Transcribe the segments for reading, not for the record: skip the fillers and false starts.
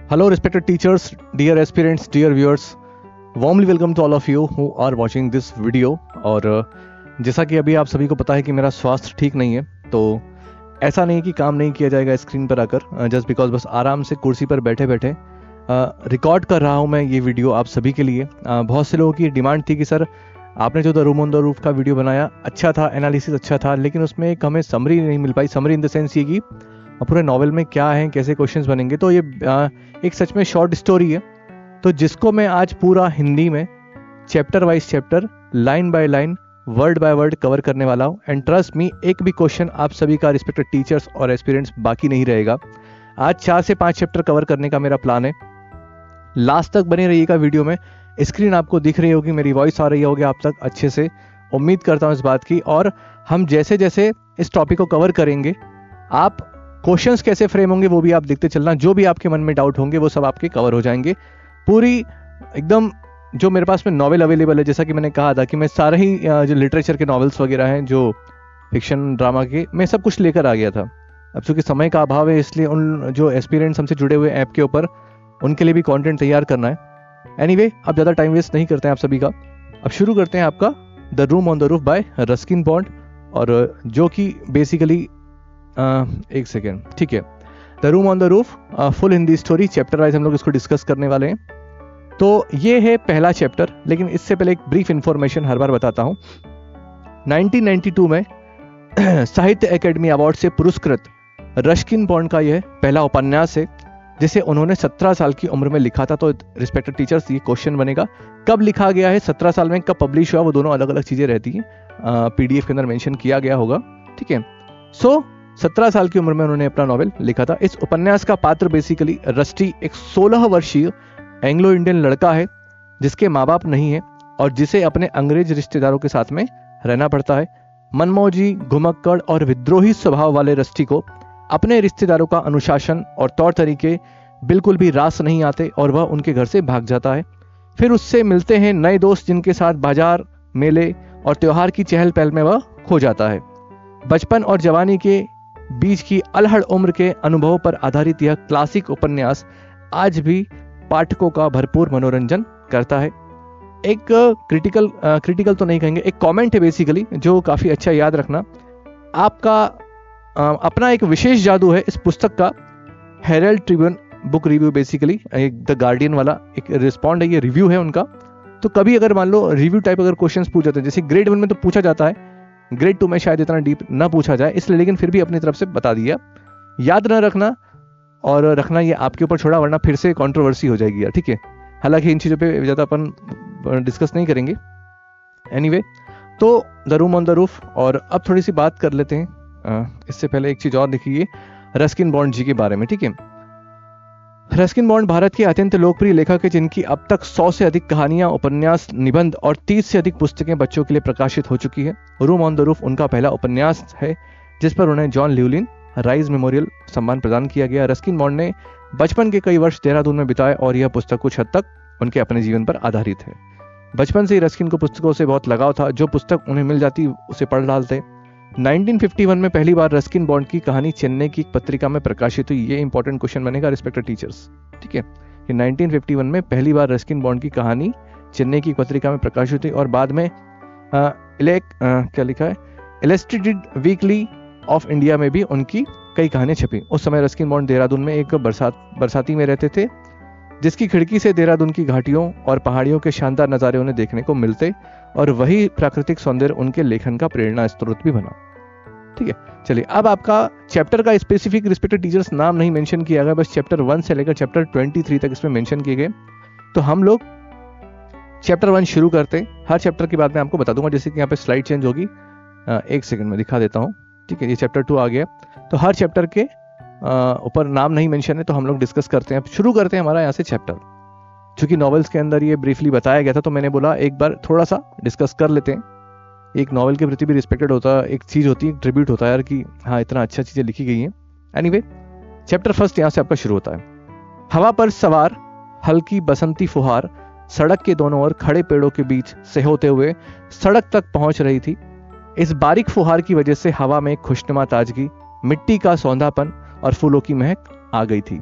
Hello, respected teachers, dear aspirants, dear viewers. Warmly welcome to all of you who are watching this video. और जैसा कि अभी आप सभी को पता है कि मेरा स्वास्थ्य ठीक नहीं है, तो ऐसा नहीं कि काम नहीं किया जाएगा स्क्रीन पर आकर, जस्ट बिकॉज बस आराम से कुर्सी पर बैठे बैठे रिकॉर्ड कर रहा हूँ मैं ये वीडियो आप सभी के लिए। बहुत से लोगों की डिमांड थी कि सर आपने जो the room on the roof का वीडियो बनाया अच्छा था, एनालिसिस अच्छा था, लेकिन उसमें एक हमें समरी नहीं मिल पाई। समरी इन द सेंस ये कि पूरे नॉवल में क्या है, कैसे क्वेश्चंस बनेंगे। तो ये एक सच में शॉर्ट स्टोरी है, तो जिसको मैं आज पूरा हिंदी में chapter wise chapter, line by line, word by word cover करने वाला हूँ। एंड ट्रस्ट मी, एक भी क्वेश्चन आप सभी का रिस्पेक्टेड टीचर्स और एस्पिरेंट्स बाकी नहीं रहेगा। आज 4 से 5 चैप्टर कवर करने का मेरा प्लान है। लास्ट तक बने रहिएगा वीडियो में। स्क्रीन आपको दिख रही होगी, मेरी वॉइस आ रही होगी आप तक अच्छे से, उम्मीद करता हूँ इस बात की। और हम जैसे जैसे इस टॉपिक को कवर करेंगे, आप क्वेश्चंस कैसे फ्रेम होंगे वो भी आप देखते चलना। जो भी आपके मन में डाउट होंगे वो सब आपके कवर हो जाएंगे। पूरी एकदम जो मेरे पास में नॉवेल अवेलेबल है, जैसा कि मैंने कहा था कि मैं सारे ही जो लिटरेचर के नॉवेल्स वगैरह हैं, जो फिक्शन ड्रामा के, मैं सब कुछ लेकर आ गया था। अब चूंकि समय का अभाव है, इसलिए उन जो एस्पिरेंट्स हमसे जुड़े हुए ऐप के ऊपर, उनके लिए भी कंटेंट तैयार करना है। एनीवे, अब ज़्यादा टाइम वेस्ट नहीं करते हैं आप सभी का। अब शुरू करते हैं आपका the room on the roof bye Ruskin bond, और जो कि बेसिकली एक सेकेंड, ठीक है, the room on the roof full Hindi story, chapter wise हम लोग इसको डिस्कस करने वाले हैं। तो ये है पहला चैप्टर, लेकिन इससे पहले एक ब्रीफ इंफॉर्मेशन हर बार बताता हूँ। 1992 में साहित्य अकेडमी अवार्ड से पुरस्कृत रस्किन बॉन्ड का यह पहला उपन्यास है, जिसे उन्होंने 17 साल की उम्र में लिखा था। तो रिस्पेक्टेड टीचर्स, ये क्वेश्चन बनेगा कब लिखा गया है, 17 साल में कब पब्लिश हुआ, वो दोनों अलग अलग चीजें रहती हैं, पीडीएफ के अंदर मेंशन किया गया होगा, ठीक है। सो 17 साल की उम्र में उन्होंने अपना नॉवेल लिखा था। इस उपन्यास का पात्र बेसिकली रस्टी एक 16 वर्षीय एंग्लो इंडियन लड़का है, जिसके माँ बाप नहीं है और जिसे अपने अंग्रेज रिश्तेदारों के साथ में रहना पड़ता है। मनमौजी, घुमक्कड़ और विद्रोही स्वभाव वाले रस्टी को अपने रिश्तेदारों का अनुशासन और तौर तरीके बिल्कुल भी रास नहीं आते और वह उनके घर से भाग जाता है। फिर उससे मिलते हैं नए दोस्त, जिनके साथ बाजार, मेले और त्योहार की चहल पहल में वह खो जाता है। बचपन और जवानी के बीच की अलहड़ उम्र के अनुभवों पर आधारित यह क्लासिक उपन्यास आज भी पाठकों का भरपूर मनोरंजन करता है। एक क्रिटिकल तो नहीं कहेंगे, एक कमेंट है बेसिकली, जो काफी अच्छा याद रखना। आपका अपना एक विशेष जादू है इस पुस्तक का। Herald Tribune book review, basically एक द गार्डियन वाला एक रिस्पॉन्ड है, ये रिव्यू है उनका। तो कभी अगर मान लो रिव्यू टाइप अगर क्वेश्चंस पूछ जाते हैं, जैसे ग्रेड 1 में तो पूछा जाता है, ग्रेड 2 में शायद इतना डीप ना पूछा जाए, इसलिए, लेकिन फिर भी अपनी तरफ से बता दिया। याद न रखना और रखना ये आपके ऊपर छोड़ा, वरना फिर से कंट्रोवर्सी हो जाएगी यार, ठीक है। हालांकि इन चीज़ों पे ज़्यादा अपन डिस्कस नहीं करेंगे। एनीवे, तो the room on the roof. और अब थोड़ी सी बात कर लेते हैं, इससे पहले एक चीज़ और लिखिए रस्किन बॉन्ड जी के बारे में, ठीक है। रस्किन बॉन्ड भारत के अत्यंत लोकप्रिय लेखक है, जिनकी अब तक 100 से अधिक कहानियां, उपन्यास, निबंध और 30 से अधिक पुस्तकें बच्चों के लिए प्रकाशित हो चुकी है। रूम ऑन द रूफ उनका पहला उपन्यास है, जिस पर उन्हें जॉन ल्यूलिन राइज मेमोरियल सम्मान प्रदान किया गया। रस्किन बॉन्ड ने बचपन के कई वर्ष देहरादून में बिताए और यह पुस्तक कुछ हद तक उनके अपने जीवन पर आधारित है। बचपन से ही रस्किन को पुस्तकों से बहुत लगाव था, जो पुस्तक उन्हें मिल जाती उसे पढ़ डालते। 1951 में पहली बार रस्किन बॉन्ड की कहानी चेन्नई की एक पत्रिका में प्रकाशित हुई। ये इंपॉर्टेंट क्वेश्चन बनेगा रिस्पेक्टेड टीचर्स, ठीक है, कि 1951 में पहली बार रस्किन बॉन्ड की कहानी चेन्नई की पत्रिका में प्रकाशित हुई और बाद में क्या लिखा है, इलस्ट्रेटेड वीकली ऑफ इंडिया में भी उनकी कई कहानियां छपी। उस समय रस्किन बॉन्ड देहरादून में एक बरसाती में रहते थे, जिसकी खिड़की से देहरादून की घाटियों और पहाड़ियों के शानदार नज़ारे उन्हें देखने को मिलते और वही प्राकृतिक सौंदर्य उनके लेखन का प्रेरणा स्रोत भी बना, ठीक है। चलिए, अब आपका चैप्टर का स्पेसिफिक रिस्पेक्टेड टीचर्स नाम नहीं मेंशन किया गया, बस चैप्टर 1 से लेकर चैप्टर 23 तक इसमें मेंशन किए गए। तो हम लोग चैप्टर 1 शुरू करते हैं। हर चैप्टर के बाद मैं आपको बता दूंगा, जैसे कि यहाँ पे स्लाइड चेंज होगी, एक सेकंड में दिखा देता हूँ, ठीक है। ये चैप्टर 2 आ गया, तो हर चैप्टर के ऊपर नाम नहीं मेंशन है, तो हम लोग डिस्कस करते हैं। अब शुरू करते हैं हमारा यहाँ से चैप्टर। चूंकि नॉवेल्स के अंदर ये ब्रीफली बताया गया था, तो मैंने बोला एक बार थोड़ा सा डिस्कस कर लेते हैं। एक नॉवेल के प्रति भी रिस्पेक्टेड होता है, एक चीज होती है, एक ट्रिब्यूट होता है यार, कि हाँ इतना अच्छा चीजें लिखी गई हैं। एनीवे, चैप्टर 1 यहाँ से आपका शुरू होता है। हवा पर सवार हल्की बसंती फुहार सड़क के दोनों ओर खड़े पेड़ों के बीच से होते हुए सड़क तक पहुंच रही थी। इस बारीक फुहार की वजह से हवा में खुशनुमा ताजगी, मिट्टी का सौंधापन और फूलों की महक आ गई थी।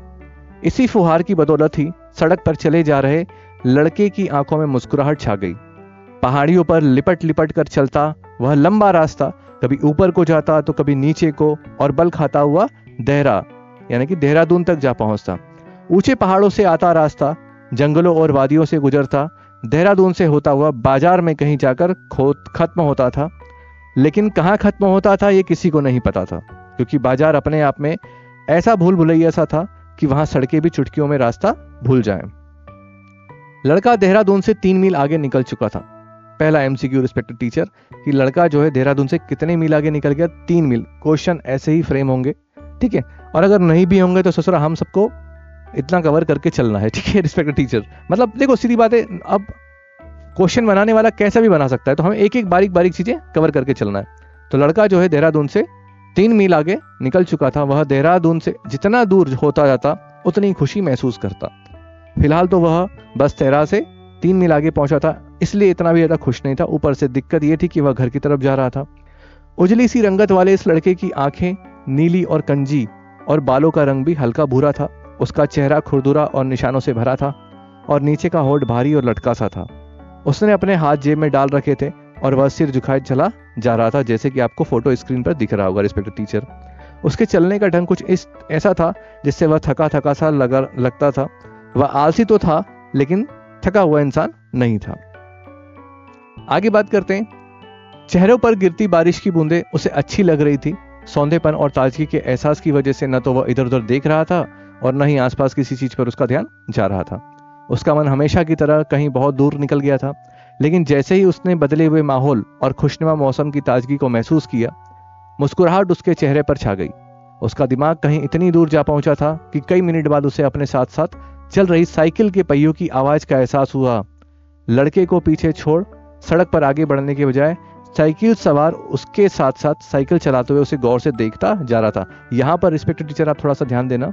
इसी फुहार की बदौलत ही सड़क पर चले जा रहे लड़के की आंखों में मुस्कुराहट छा गई। पहाड़ियों पर लिपट लिपट कर चलता वह लंबा रास्ता कभी ऊपर को जाता तो कभी नीचे को, और बल खाता हुआ देहरा यानी कि देहरादून तक जा पहुंचता। ऊंचे पहाड़ों से आता रास्ता जंगलों और वादियों से गुजरता, देहरादून से होता हुआ बाजार में कहीं जाकर खत्म होता था। लेकिन कहाँ खत्म होता था ये किसी को नहीं पता था, क्योंकि बाजार अपने आप में ऐसा भूल भुलैया सा था कि वहां सड़कें भी चुटकियों में रास्ता भूल जाएं। लड़का देहरादून से 3 मील आगे निकल चुका था। पहला एमसीक्यू रिस्पेक्टेड टीचर कि लड़का जो है देहरादून से कितने मील आगे निकल गया? 3 मील। क्वेश्चन ऐसे ही फ्रेम होंगे, ठीक है, और अगर नहीं भी होंगे तो ससुरा हम सबको इतना कवर करके चलना है, ठीक है रिस्पेक्टेड टीचर। मतलब देखो सीधी बात है, अब क्वेश्चन बनाने वाला कैसा भी बना सकता है, तो हमें एक एक बारीक बारीक चीजें कवर करके चलना है। तो लड़का जो है देहरादून से 3 मील आगे निकल चुका था। वह देहरादून से जितना दूर होता जाता उतनी खुशी महसूस करता। फिलहाल तो वह बस तेरा से 3 मील आगे पहुंचा था, इसलिए इतना भी ज्यादा खुश नहीं था। ऊपर से दिक्कत यह थी कि वह घर की तरफ जा रहा था। उजली सी रंगत वाले इस लड़के की आंखें नीली और कंजी, और बालों का रंग भी हल्का भूरा था। उसका चेहरा खुरदुरा और निशानों से भरा था, और नीचे का होठ भारी और लटका सा था। उसने अपने हाथ जेब में डाल रखे थे और वह सिर झुकाए चला जा रहा था, जैसे कि आपको फोटो स्क्रीन पर दिख रहा होगा रिस्पेक्टेड टीचर। उसके चलने का ढंग कुछ ऐसा था जिससे वह थका थका सा लगता था। वह आलसी तो था, लेकिन थका हुआ इंसान नहीं था। आगे बात करते हैं। चेहरों पर गिरती बारिश की बूंदें उसे अच्छी लग रही थी। सौंधेपन और ताजगी के एहसास की वजह से न तो वह इधर उधर देख रहा था और न ही आसपास किसी चीज पर उसका ध्यान जा रहा था। उसका मन हमेशा की तरह कहीं बहुत दूर निकल गया था। लेकिन जैसे ही उसने बदले हुए माहौल और खुशनुमा मौसम की ताजगी को महसूस किया, मुस्कुराहट उसके चेहरे पर छा गई। उसका दिमाग कहीं इतनी दूर जा पहुंचा था कि कई मिनट बाद उसे अपने साथ साथ चल रही साइकिल के पहियों की आवाज का एहसास हुआ। लड़के को पीछे छोड़ सड़क पर आगे बढ़ने के बजाय साइकिल सवार उसके साथ साथ साइकिल चलाते हुए उसे गौर से देखता जा रहा था। यहाँ पर रिस्पेक्टेड टीचर आप थोड़ा सा ध्यान देना,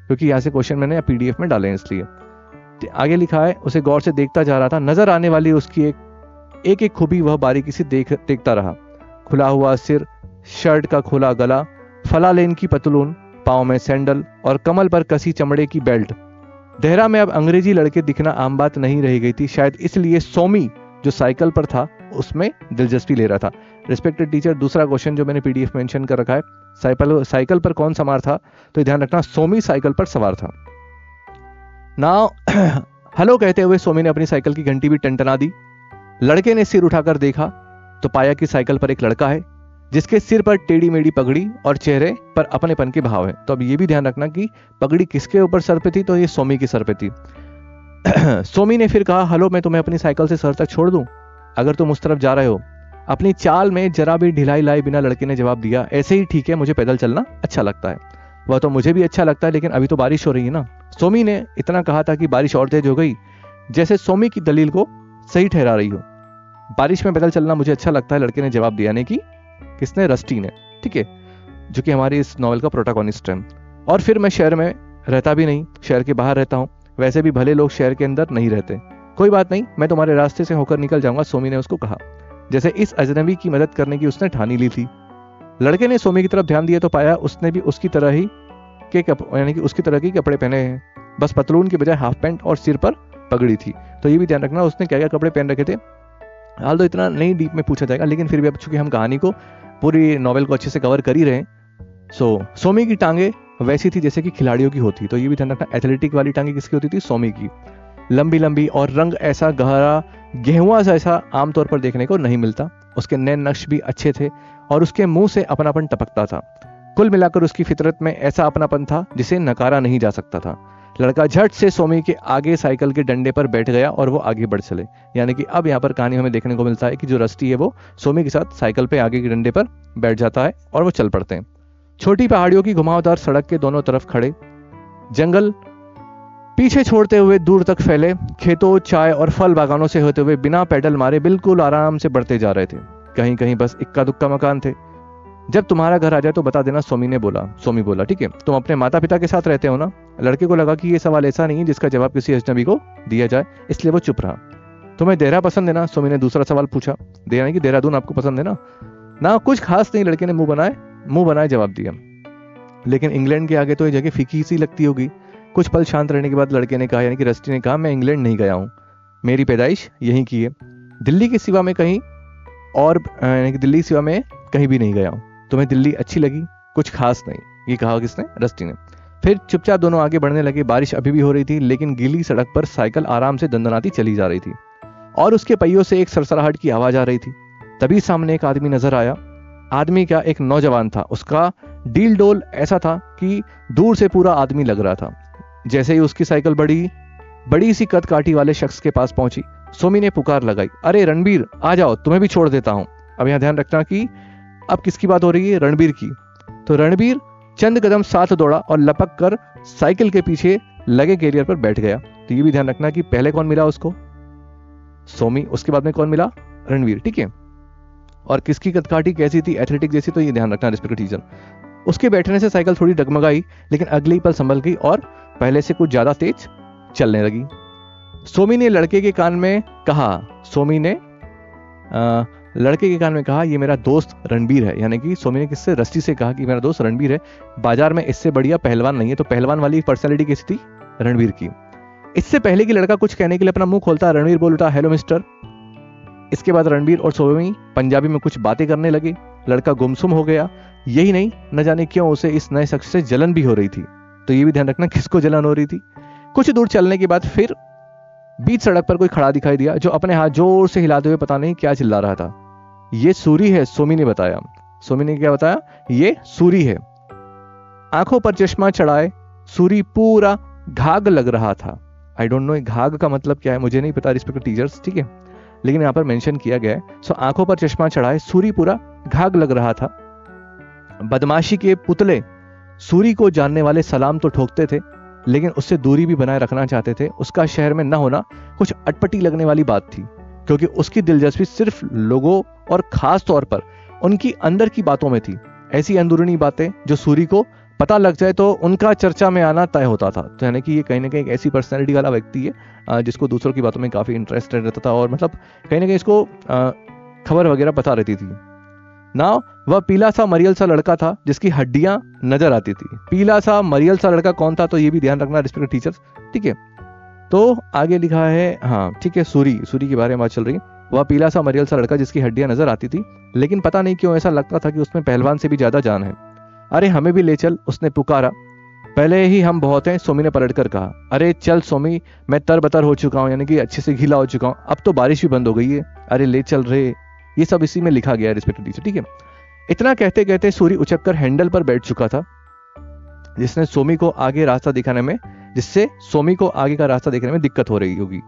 क्योंकि यहाँ से क्वेश्चन मैंने पीडीएफ में डाले हैं, इसलिए आगे लिखा है उसे गौर से देखता जा रहा था। नजर आने वाली उसकी एक एक खूबी वह बारीकी से देखता रहा। खुला हुआ सिर, शर्ट का खुला गला, फला लेन की पतलून, पाँव में सैंडल और कमल पर कसी चमड़े की बेल्ट। देहरा में अब अंग्रेजी लड़के दिखना आम बात नहीं रह गई थी। शायद इसलिए सोमी जो साइकिल पर था उसमें दिलचस्पी ले रहा था। रिस्पेक्टेड टीचर, दूसरा क्वेश्चन जो मैंने पीडीएफ मेंशन कर रखा है, साइकिल पर कौन सवार था, तो ध्यान रखना सोमी साइकिल पर सवार था। नाउ हेलो कहते हुए सोमी ने अपनी साइकिल की घंटी भी टनटना दी। लड़के ने सिर उठाकर देखा तो पाया कि साइकिल पर एक लड़का है जिसके सिर पर टेढ़ी मेढ़ी पगड़ी और चेहरे पर अपनेपन के भाव है। तो अब ये भी ध्यान रखना कि पगड़ी किसके ऊपर सर पे थी, तो ये सोमी के सर पे थी। सोमी ने फिर कहा, हेलो, मैं तुम्हें अपनी साइकिल से सर तक छोड़ दूं अगर तुम उस तरफ जा रहे हो। अपनी चाल में जरा भी ढिलाई लाए बिना लड़के ने जवाब दिया, ऐसे ही ठीक है, मुझे पैदल चलना अच्छा लगता है। वह तो मुझे भी अच्छा लगता है, लेकिन अभी तो बारिश हो रही है ना। सोमी ने इतना कहा था कि बारिश और तेज हो गई, जैसे सोमी की दलील को सही ठहरा रही हो। बारिश में पैदल चलना मुझे अच्छा लगता है, लड़के ने जवाब दिया। ने कि किसने? रस्टी ने, ठीक है, जो कि हमारी इस नॉवेल का प्रोटैगनिस्ट है। और फिर मैं शहर में रहता भी नहीं, शहर के बाहर रहता हूँ। वैसे भी भले लोग शहर के अंदर नहीं रहते। कोई बात नहीं, मैं तुम्हारे रास्ते से होकर निकल जाऊंगा, सोमी ने उसको कहा, जैसे इस अजनबी की मदद करने की उसने ठानी ली थी। लड़के ने सोमी की तरफ ध्यान दिया तो पाया उसने भी उसकी तरह ही यानी कि उसकी तरह के कपड़े पहने हैं, बस पतलून के बजाय हाफ पैंट और सिर पर पगड़ी थी। तो ये भी ध्यान रखना उसने क्या क्या कपड़े पहन रखे थे। हाल तो इतना नहीं डीप में पूछा जाएगा, लेकिन फिर भी अब चूंकि हम कहानी को, पूरी नॉवेल को अच्छे से कवर कर ही रहे हैं, सोमी की टांगे वैसी थी जैसे कि खिलाड़ियों की होती। तो ये भी ध्यान रखना, एथलेटिक वाली टांगे किसकी होती थी? सोमी की। लंबी लंबी और रंग ऐसा गहरा गेहुआ जैसा आमतौर पर देखने को नहीं मिलता। उसके नैन नक्श भी अच्छे थे और उसके मुंह से अपनापन टपकता था। कुल मिलाकर उसकी फितरत में ऐसा अपनापन था जिसे नकारा नहीं जा सकता था। लड़का झट से सोमी के आगे साइकिल के डंडे पर बैठ गया और वो आगे बढ़ चले। यानी कि अब यहाँ पर कहानी हमें देखने को मिलता है कि जो रस्टी है वो सोमी के साथ साइकिल पे आगे के डंडे पर बैठ जाता है और वो चल पड़ते हैं। छोटी पहाड़ियों की घुमावदार सड़क के दोनों तरफ खड़े जंगल पीछे छोड़ते हुए दूर तक फैले खेतों, चाय और फल बागानों से होते हुए बिना पैडल मारे बिल्कुल आराम से बढ़ते जा रहे थे। कहीं कहीं बस इक्का दुक्का मकान थे। जब तुम्हारा घर आ जाए तो बता देना, सोमी बोला, ठीक है। तुम अपने माता पिता के साथ रहते हो ना? लड़के को लगा कि ये सवाल ऐसा नहीं है जिसका जवाब किसी अजनबी को दिया जाए, इसलिए वो चुप रहा। तुम्हें देहरा पसंद है ना? सोमी ने दूसरा सवाल पूछा। देहरा की देहरादून आपको पसंद है ना? ना, कुछ खास नहीं, लड़के ने मुंह बनाए जवाब दिया। लेकिन इंग्लैंड के आगे तो ये जगह फीकी सी लगती होगी, कुछ पल शांत रहने के बाद लड़के ने कहा, यानी कि रस्टी ने कहा, मैं इंग्लैंड नहीं गया हूँ, मेरी पैदाइश यहीं की है, दिल्ली के सिवा में कहीं और, यानी कि दिल्ली के सिवा में कहीं भी नहीं गया हूँ। तुम्हें दिल्ली अच्छी लगी? कुछ खास नहीं। ये कहा किसने? रस्टी ने। फिर चुपचाप दोनों आगे बढ़ने लगे। बारिश अभी भी हो रही थी, लेकिन गीली सड़क पर साइकिल आराम से दंदनाती चली जा रही थी और उसके पहियों से एक सरसराहट की आवाज आ रही थी। तभी सामने एक आदमी नजर आया। आदमी क्या, एक नौजवान था। उसका डील डोल ऐसा था कि दूर से पूरा आदमी लग रहा था। जैसे ही उसकी साइकिल बड़ी सी कद काठी वाले शख्स के पास पहुंची, सोमी ने पुकार लगाई, अरे रणबीर आ जाओ, तुम्हें भी छोड़ देता हूं। अब यहां ध्यान रखना कि अब किसकी बात हो रही है? रणबीर की। तो रणबीर चंद कदम साथ दौड़ा और लपक कर साइकिल के पीछे लगे कैरियर पर बैठ गया। तो ये भी ध्यान रखना कि पहले कौन मिला उसको? सोमी। उसके बाद में कौन मिला? रणबीर। ठीक है। और किसकी कदकाठी कैसी थी? एथलेटिक जैसी। तो ये ध्यान रखना रिस्पेक्टेड टीचर। उसके बैठने से साइकिल थोड़ी डगमगाई, लेकिन अगली पल संभल गई और पहले से कुछ ज्यादा तेज चलने लगी। सोमी ने लड़के के कान में कहा, ये मेरा दोस्त रणबीर है। यानी कि सोमी ने किससे? रस्टी से कहा कि मेरा दोस्त रणबीर है, बाजार में इससे बढ़िया पहलवान नहीं है। तो पहलवान वाली पर्सनैलिटी कैसी थी? रणबीर की। इससे पहले कि लड़का कुछ कहने के लिए अपना मुंह खोलता, रणबीर बोल उठा, हेलो मिस्टर। इसके बाद रणबीर और सोमी पंजाबी में कुछ बातें करने लगे। लड़का गुमसुम हो गया। यही नहीं, न जाने क्यों उसे इस नए शख्स से जलन भी हो रही थी। तो ये भी ध्यान रखना किसको जलन हो रही थी। कुछ दूर चलने के बाद फिर बीच सड़क पर कोई खड़ा दिखाई दिया, जो अपने हाथ जोर से हिलाते हुए पता नहीं क्या चिल्ला रहा था। ये सूरी है, सोमी ने बताया। सोमी ने क्या बताया? ये सूरी है। आंखों पर चश्मा चढ़ाए सूरी पूरा घाघ लग रहा था। आई डोंट नो घाघ का मतलब क्या है, मुझे नहीं पता रिस्पेक्टेड टीचर्स। ठीक है, लेकिन यहां पर मेंशन किया गया है। सो आंखों पर चश्मा चढ़ाए सूरी पूरा घाघ लग रहा था। बदमाशी के पुतले सूरी को जानने वाले सलाम तो ठोकते थे, लेकिन उससे दूरी भी बनाए रखना चाहते थे। उसका शहर में न होना कुछ अटपटी लगने वाली बात थी, क्योंकि उसकी दिलचस्पी सिर्फ लोगों और खास तौर पर उनकी अंदर की बातों में थी। ऐसी अंदरूनी बातें जो सूरी को पता लग जाए तो उनका चर्चा में आना तय होता था। तो यानी कि ये कहीं ना कहीं एक ऐसी पर्सनैलिटी वाला व्यक्ति है जिसको दूसरों की बातों में काफी इंटरेस्टेड रहता था, और मतलब कहीं ना कहीं इसको खबर वगैरह पता रहती थी ना। वह पीला सा मरियल सा लड़का था जिसकी हड्डियां नजर आती थी। पीला सा मरियल सा लड़का कौन था? तो ये भी ध्यान रखना रिस्पेक्टेड टीचर्स। ठीक है, तो आगे लिखा है, हाँ ठीक है, सूरी के बारे में बात चल रही है। वह पीला सा मरियल सा लड़का जिसकी हड्डियां नजर आती थी, लेकिन पता नहीं क्यों ऐसा लगता था कि उसमें पहलवान से भी ज्यादा जान है। अरे हमें भी ले चल, उसने पुकारा। पहले ही हम बहुत हैं, सोमी ने पलट कर कहा। अरे चल सोमी, मैं तरबतर हो चुका हूँ, यानी कि अच्छे से गीला हो चुका हूँ, अब तो बारिश भी बंद हो गई है। अरे ले चल रे। ये सब इसी में लिखा गया है रिस्पेक्टेड टीचर। ठीक है, इतना कहते कहते सूरी उछक कर हैंडल पर बैठ चुका था, जिससे सोमी को आगे का रास्ता देखने में दिक्कत हो रही होगी।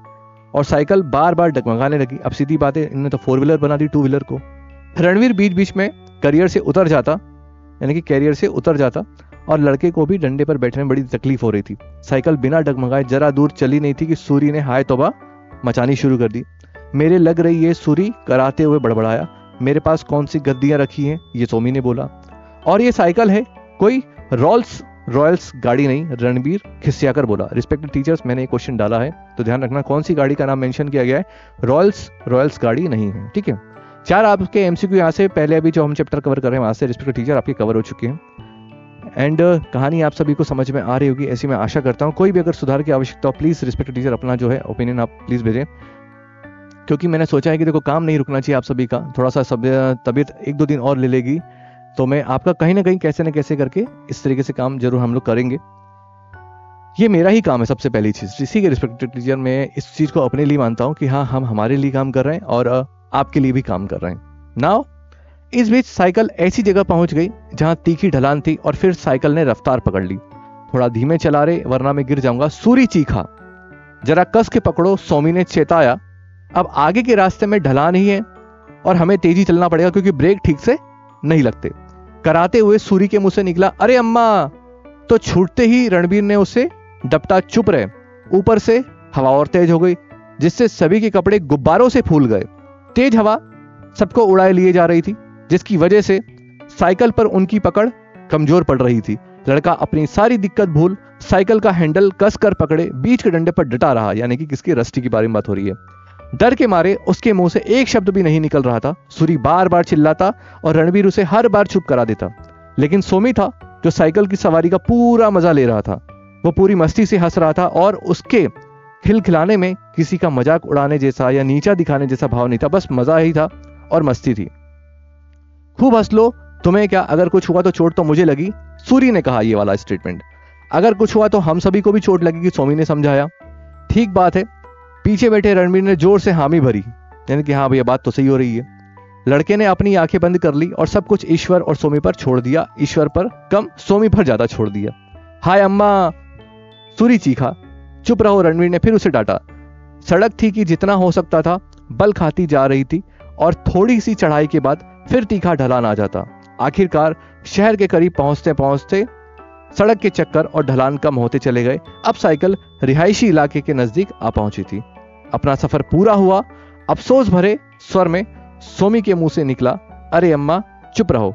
और साइकिल बार बार डगमगाने लगी। अब सीधी बात है, इन्होंने तो 4 व्हीलर बना दी 2 व्हीलर को। रणवीर बीच बीच में कैरियर से उतर जाता और लड़के को भी डंडे पर बैठने में बड़ी तकलीफ हो रही थी। साइकिल बिना डगमगाए जरा दूर चली नहीं थी कि सूरी ने हाय तौबा मचानी शुरू कर दी। मेरे लग रही है, सूरी कराते हुए बड़बड़ाया। मेरे पास कौन सी गद्दियां रखी हैं? ये सोमी ने बोला। और ये साइकिल है, कोई रॉयल्स गाड़ी नहीं, रणबीर खिसियाकर बोला। रिस्पेक्टेड टीचर्स, मैंने एक क्वेश्चन डाला है, तो ध्यान रखना कौन सी गाड़ी का नाम मेंशन किया गया है। रॉयल्स गाड़ी नहीं है। ठीक है, 4 आपके एमसीक्यू यहाँ से पहले अभी जो हम चैप्टर कवर कर रहे हैं वहां से रिस्पेक्टेड टीचर आपके कवर हो चुके हैं। एंड कहानी आप सभी को समझ में आ रही होगी, ऐसी मैं आशा करता हूँ। कोई भी अगर सुधार की आवश्यकता हो, प्लीज रिस्पेक्टेड टीचर अपना जो है ओपिनियन आप प्लीज भेजें, क्योंकि मैंने सोचा है कि देखो काम नहीं रुकना चाहिए आप सभी का। थोड़ा सा तबीयत 1-2 दिन और ले लेगी, तो मैं आपका कहीं ना कहीं कैसे न कैसे करके इस तरीके से काम जरूर हम लोग करेंगे। ये मेरा ही काम है सबसे पहली चीज। इसी के रिस्पेक्टेड टीचर, मैं इस चीज को अपने लिए मानता हूँ कि हाँ, हम हमारे लिए काम कर रहे हैं और आपके लिए भी काम कर रहे हैं। नाउ इस बीच साइकिल ऐसी जगह पहुंच गई जहां तीखी ढलान थी और फिर साइकिल ने रफ्तार पकड़ ली। थोड़ा धीमे चला रे वरना मैं गिर जाऊंगा, सूरी चीखा। जरा कस के पकड़ो, सोमी ने चेताया। अब आगे के रास्ते में ढलान ही है और हमें तेजी चलना पड़ेगा क्योंकि ब्रेक ठीक से नहीं लगते। कराते हुए सूरी के मुंह से निकला, अरे अम्मा। तो छूटते ही रणबीर ने उसे डपटा, चुप रहे। ऊपर से हवा और तेज हो गई, जिससे सभी के कपड़े गुब्बारों से फूल गए। तेज हवा सबको उड़ाए लिए जा रही थी, जिसकी वजह से साइकिल पर उनकी पकड़ कमजोर पड़ रही थी। लड़का अपनी सारी दिक्कत भूल साइकिल का हैंडल कस कर पकड़े बीच के डंडे पर डटा रहा, यानी कि किसकी? रस्टी के बारे में बात हो रही है। डर के मारे उसके मुंह से एक शब्द भी नहीं निकल रहा था। सूरी बार बार चिल्लाता और रणबीर उसे हर बार चुप करा देता, लेकिन सोमी था जो साइकिल की सवारी का पूरा मजा ले रहा था। वो पूरी मस्ती से हंस रहा था और उसके खिलखिलाने में किसी का मजाक उड़ाने जैसा या नीचा दिखाने जैसा भाव नहीं था, बस मजा ही था और मस्ती थी। खूब हंस लो, तुम्हें क्या, अगर कुछ हुआ तो चोट तो मुझे लगी, सूरी ने कहा ये वाला स्टेटमेंट। अगर कुछ हुआ तो हम सभी को भी चोट लगेगी, सोमी ने समझाया। ठीक बात है, पीछे बैठे रणवीर ने जोर से हामी भरी, यानी कि हाँ भैया बात तो सही हो रही है। लड़के ने अपनी आंखें बंद कर ली और सब कुछ ईश्वर और सोमी पर छोड़ दिया, ईश्वर पर कम सोमी पर ज्यादा छोड़ दिया। हाय अम्मा, सूरी चीखा। चुप रहो, रणवीर ने फिर उसे डांटा। सड़क थी कि जितना हो सकता था बल खाती जा रही थी और थोड़ी सी चढ़ाई के बाद फिर तीखा ढलान आ जाता। आखिरकार शहर के करीब पहुंचते पहुंचते सड़क के चक्कर और ढलान कम होते चले गए। अब साइकिल रिहायशी इलाके के नजदीक आ पहुंची थी। अपना सफर पूरा हुआ। अफसोस भरे स्वर में सोमी के मुंह से निकला, अरे अम्मा चुप रहो,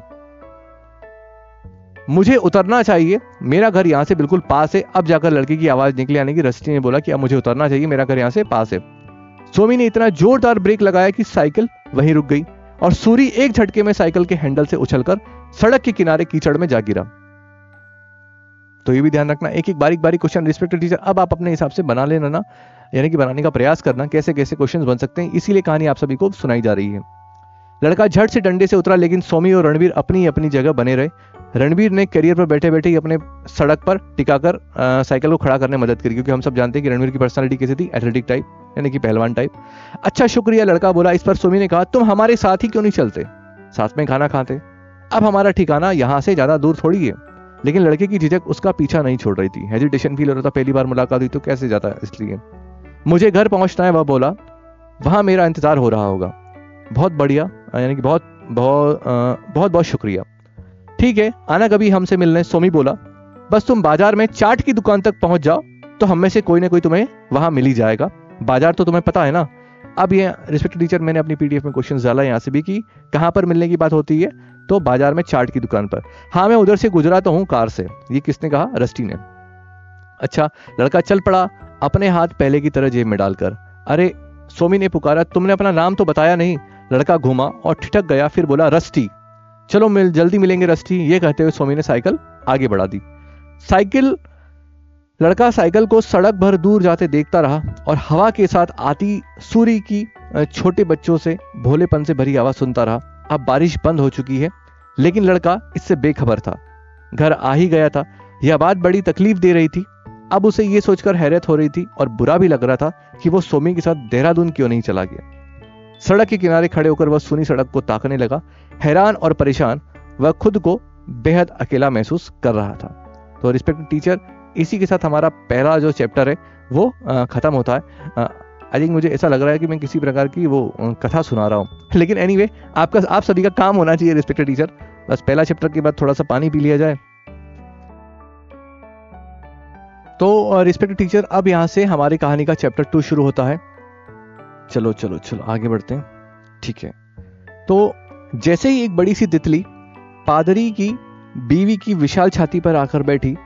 मुझे उतरना चाहिए, मेरा घर यहां से बिल्कुल पास है। अब जाकर लड़के की आवाज निकली, यानी कि रस्टी ने बोला कि अब मुझे उतरना चाहिए, मेरा घर यहां से पास है। सोमी ने इतना जोरदार ब्रेक लगाया कि साइकिल वहीं रुक गई और सूरी एक झटके में साइकिल के हैंडल से उछलकर सड़क के किनारे कीचड़ में जा गिरा। तो ये भी ध्यान रखना, एक एक बारीक बारीक क्वेश्चन रिस्पेक्टेड टीचर अब आप अपने हिसाब से बना लेना ना, यानी कि बनाने का प्रयास करना कैसे कैसे क्वेश्चंस बन सकते हैं, इसीलिए कहानी आप सभी को सुनाई जा रही है। लड़का झट से डंडे से उतरा, लेकिन सोमी और रणवीर अपनी अपनी जगह बने रहे। रणवीर ने करियर पर बैठे बैठे ही अपने सड़क पर टिकाकर साइकिल को खड़ा करने में मदद करी, क्योंकि हम सब जानते हैं कि रणवीर की पर्सनालिटी कैसी थी, एथलेटिक टाइप, यानी कि पहलवान टाइप। अच्छा शुक्रिया, लड़का बोला। इस पर सोमी ने कहा, तुम हमारे साथ ही क्यों नहीं चलते, साथ में खाना खाते, अब हमारा ठिकाना यहाँ से ज्यादा दूर थोड़ी है। लेकिन लड़के की झिझक उसका पीछा नहीं छोड़ रही थी, हेजिटेशन फील हो रहा था, पहली बार मुलाकात हुई तो कैसे जाता है, इसलिए। मुझे घर पहुंचना है, वह बोला, वहां मेरा इंतजार हो रहा होगा। बहुत बढ़िया, यानी कि बहुत बहुत बहुत बहुत शुक्रिया। ठीक है, आना कभी हमसे मिलने, सोमी बोला। बस तुम बाजार में चाट की दुकान तक पहुंच जाओ तो हम में से कोई ना कोई तुम्हें वहां मिल ही जाएगा। बाजार तो तुम्हें पता है ना। अब ये रिस्पेक्टेड टीचर, मैंने अपनी पीडीएफ में क्वेश्चन डाला यहाँ से भी कि कहां पर मिलने की बात होती है, तो बाजार में चाट की दुकान पर। हाँ मैं उधर से गुजरा तो हूं कार से। ये किसने कहा, रस्टी ने। अच्छा, लड़का चल पड़ा, अपने हाथ पहले की तरह जेब में डालकर। अरे, सोमी ने पुकारा, तुमने अपना नाम तो बताया नहीं। लड़का घूमा और ठिठक गया, फिर बोला, रस्टी। चलो जल्दी मिलेंगे रस्टी। ये कहते हुए सोमी ने साइकिल आगे बढ़ा दी। लड़का साइकिल को सड़क भर दूर जाते देखता रहा और हवा के साथ आती सूरी की छोटे बच्चों से भोलेपन से भरी आवाज सुनता रहा। अब बारिश बंद हो चुकी है, लेकिन लड़का इससे बेखबर था। घर आ ही गया था। यह बात बड़ी तकलीफ दे रही थी। अब उसे यह सोचकर हैरत हो रही थी और बुरा भी लग रहा था कि वो सोमी के साथ देहरादून क्यों नहीं चला गया। सड़क के किनारे खड़े होकर वह सूनी सड़क को ताकने लगा। हैरान और परेशान, वह खुद को बेहद अकेला महसूस कर रहा था। तो रिस्पेक्टेड टीचर, इसी के साथ हमारा पहला जो चैप्टर है वो खत्म होता है। आई थिंक मुझे ऐसा लग रहा है कि मैं किसी प्रकार की वो कथा सुना रहा हूँ, लेकिन एनीवे आप सभी का काम होना चाहिए रिस्पेक्टेड टीचर। बस पहला चैप्टर के बाद थोड़ा सा पानी पी लिया जाए। तो रिस्पेक्टेड टीचर, अब यहाँ से हमारी कहानी का चैप्टर 2 शुरू होता है। चलो चलो चलो आगे बढ़ते हैं। ठीक है, तो जैसे ही एक बड़ी सी तितली पादरी की बीवी की विशाल छाती पर आकर बैठी,